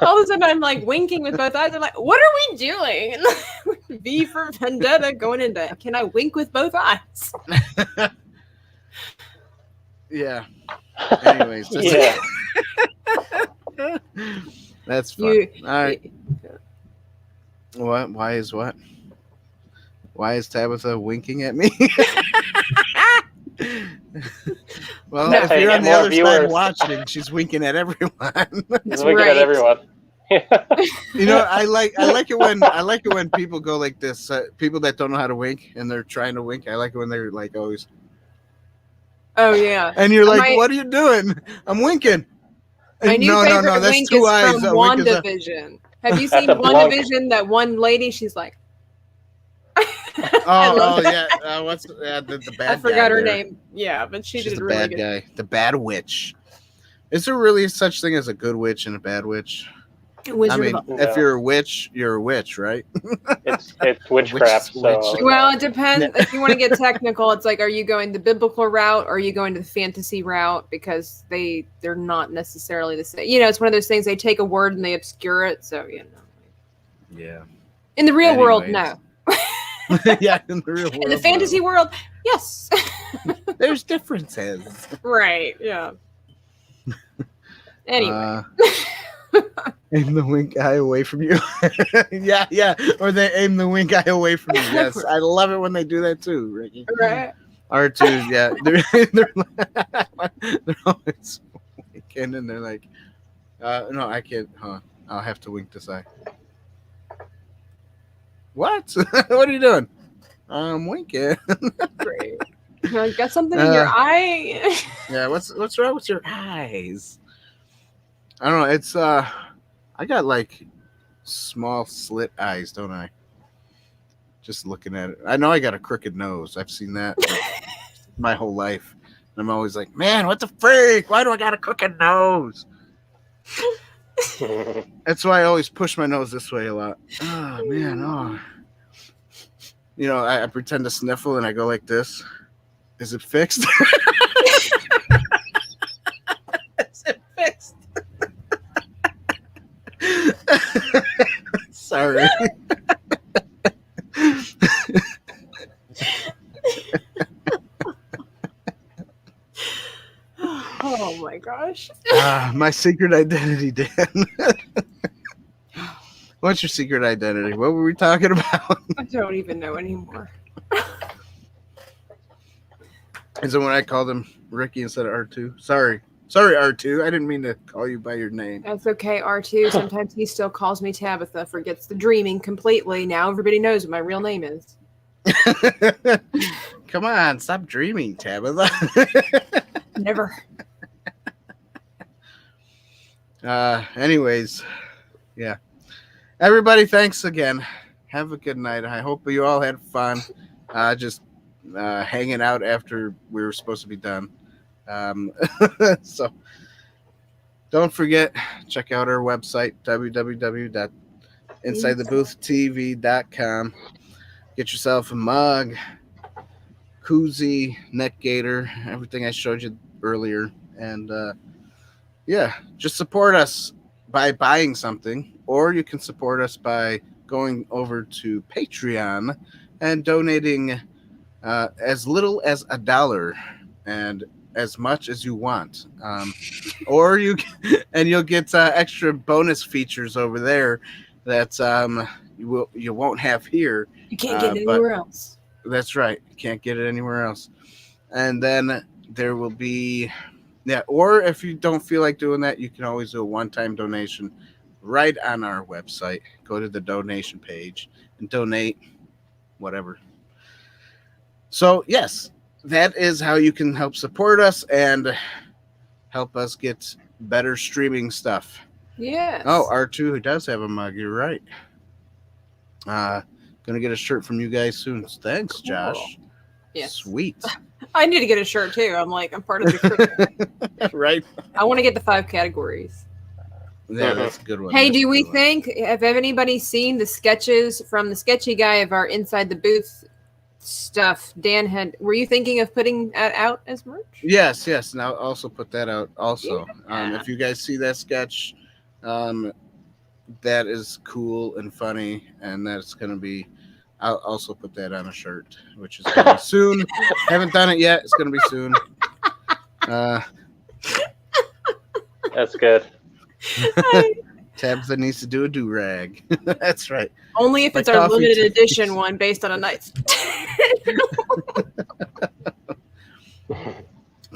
All of a sudden, I'm like winking with both eyes. I'm like, what are we doing? V for Vendetta going into. Can I wink with both eyes? Yeah. Anyways, Yeah. that's fun. You, All right. What? Why is what? Why is Tabitha winking at me? Well, No. if Hey, you're get on the more other side viewers. watching, she's winking at everyone. He's winking right. at everyone. You know, I like it when people go like this. People that don't know how to wink and they're trying to wink. I like it when they're like always. oh yeah. And you're like, My- what are you doing? I'm winking. My new no, favorite that's wink two is eyes. from A wink is a- WandaVision. Have you That's seen a blunk. WandaVision? That one lady, she's like, Oh, that. yeah. What's the bad? I forgot guy her there. name. Yeah, but she She's did the really bad good. guy, the bad witch. Is there really such thing as a good witch and a bad witch? Wizard I mean, of Oz. if you're a witch, right? It's witchcraft. Witch- So witch. Well, it depends. If you want to get technical, it's like, are you going the biblical route or are you going to the fantasy route? Because they're not necessarily the same. You know, it's one of those things. They take a word and they obscure it. So you know, Yeah. in the real world, Anyways. no. Yeah, in the real world. In the fantasy world, yes. there's differences. Right. Yeah. Anyway. Aim the wink eye away from you. yeah. Or they aim the wink eye away from you. Yes, I love it when they do that too, Ricky. Right. R2, yeah, they're always winking, and they're like, "No, I can't. Huh? I'll have to wink this eye." What? What are you doing? I'm winking. Great. You got something in your eye? Yeah, what's wrong with your eyes? I don't know. It's I got like small slit eyes, don't I? Just looking at it. I know I got a crooked nose. I've seen that my whole life. And I'm always like, man, what the freak? Why do I got a crooked nose? That's why I always push my nose this way a lot. Oh man, oh. You know, I pretend to sniffle and I go like this. Is it fixed? worry. Oh my gosh. My secret identity, Dan. What's your secret identity? What were we talking about? I don't even know anymore. Is it when I called him Ricky instead of R2? Sorry, R2. I didn't mean to call you by your name. That's okay, R2. Sometimes he still calls me Tabitha, forgets the dreaming completely. Now everybody knows what my real name is. Come on, stop dreaming, Tabitha. Never. Anyways, yeah. Everybody, thanks again. Have a good night. I hope you all had fun. Just hanging out after we were supposed to be done. So don't forget, check out our website, www.insidetheboothtv.com. Get yourself a mug, koozie, neck gaiter, everything I showed you earlier. And yeah, just support us by buying something, or you can support us by going over to Patreon and donating as little as $1 and as much as you want, or you'll get extra bonus features over there that you won't have here. You can't get it anywhere else. That's right, you can't get it anywhere else. And then there will be, yeah. Or if you don't feel like doing that, you can always do a one-time donation right on our website. Go to the donation page and donate whatever. So yes, that is how you can help support us and help us get better streaming stuff. Yes. Oh, R2 does have a mug. You're right. Gonna get a shirt from you guys soon. Thanks, Cool. Josh. Yes. Sweet. I need to get a shirt too. I'm part of the crew. Right. I want to get the 5 categories. Yeah, that's a good one. Hey, That's do a we good one. think, have anybody seen the sketches from the sketchy guy of our Inside the Booth stuff? Dan were you thinking of putting that out as merch? Yes. And I'll also put that out also. Yeah. If you guys see that sketch, that is cool and funny, and that's going to be, I'll also put that on a shirt, which is going to be soon. Haven't done it yet. It's going to be soon. That's good. Tabitha needs to do a do-rag. That's right. Only if My it's our coffee limited tastes- edition one based on a nice.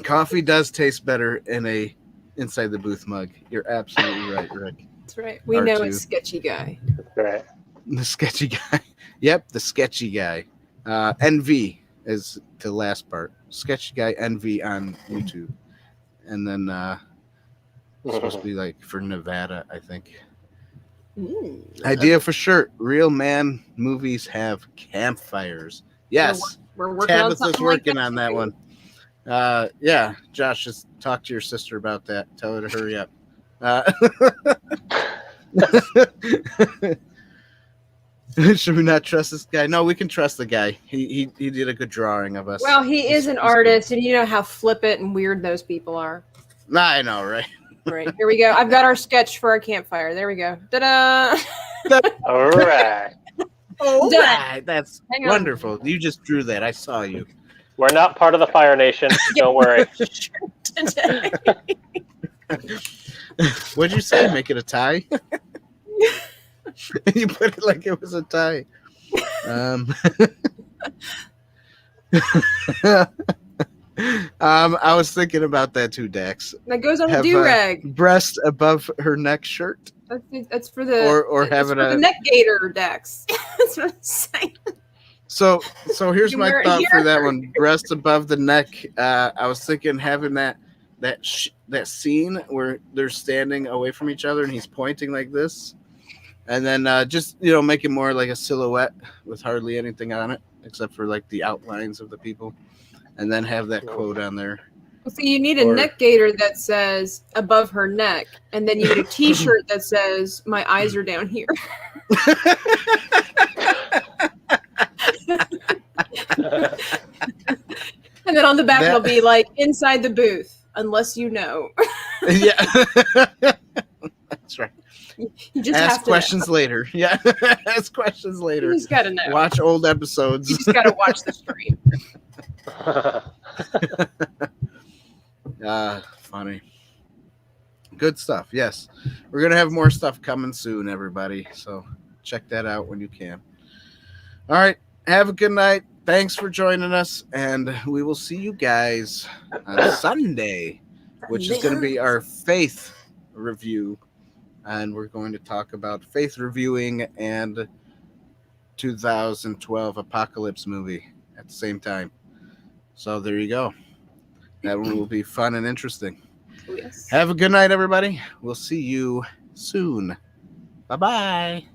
Coffee does taste better in a Inside the Booth mug. You're absolutely right, Rick. That's right. We know R2. it's sketchy guy. Right. The sketchy guy. Yep, the sketchy guy. NV is the last part. Sketchy guy NV on YouTube. And then it's supposed to be like for Nevada, I think. Idea for shirt. Real man movies have campfires. Yes. We're working on Tabitha's something working like on that one. Yeah, Josh, just talk to your sister about that. Tell her to hurry up. Should we not trust this guy? No, we can trust the guy. He did a good drawing of us. Well, he is an artist, and you know how flippant and weird those people are. I know, right? Right, here we go. I've got our sketch for our campfire. There we go. Ta-da! All right. Oh, Done. right. That's Hang on. wonderful. You just drew that. I saw you. We're not part of the Fire Nation. Don't worry. Today. What'd you say? Make it a tie? You put it like it was a tie. I was thinking about that too, Dax. That goes on the Have, do-rag. Breast above her neck shirt, That's for the or that's having for the a. neck gator Dex. That's what I'm saying. So here's You my wear it thought for here. that one. Breast above the neck. I was thinking having that scene where they're standing away from each other and he's pointing like this, and then just make it more like a silhouette with hardly anything on it except for like the outlines of the people, and then have that quote on there. Well, see, you need a Or- neck gaiter that says above her neck, and then you need a T-shirt that says "My eyes are down here." And then on the back That- it'll be like "Inside the booth," unless you know. Yeah, that's right. You just Ask have to questions later. Yeah, ask questions know. later. You just gotta know. Watch old episodes. You just gotta watch the stream. Funny. Good stuff. Yes, we're gonna have more stuff coming soon, everybody. So check that out when you can. All right. Have a good night. Thanks for joining us, and we will see you guys on Sunday, which is going to be our faith review, and we're going to talk about faith reviewing and 2012 apocalypse movie at the same time. So there you go. That one will be fun and interesting. Oh, yes. Have a good night, everybody. We'll see you soon. Bye-bye.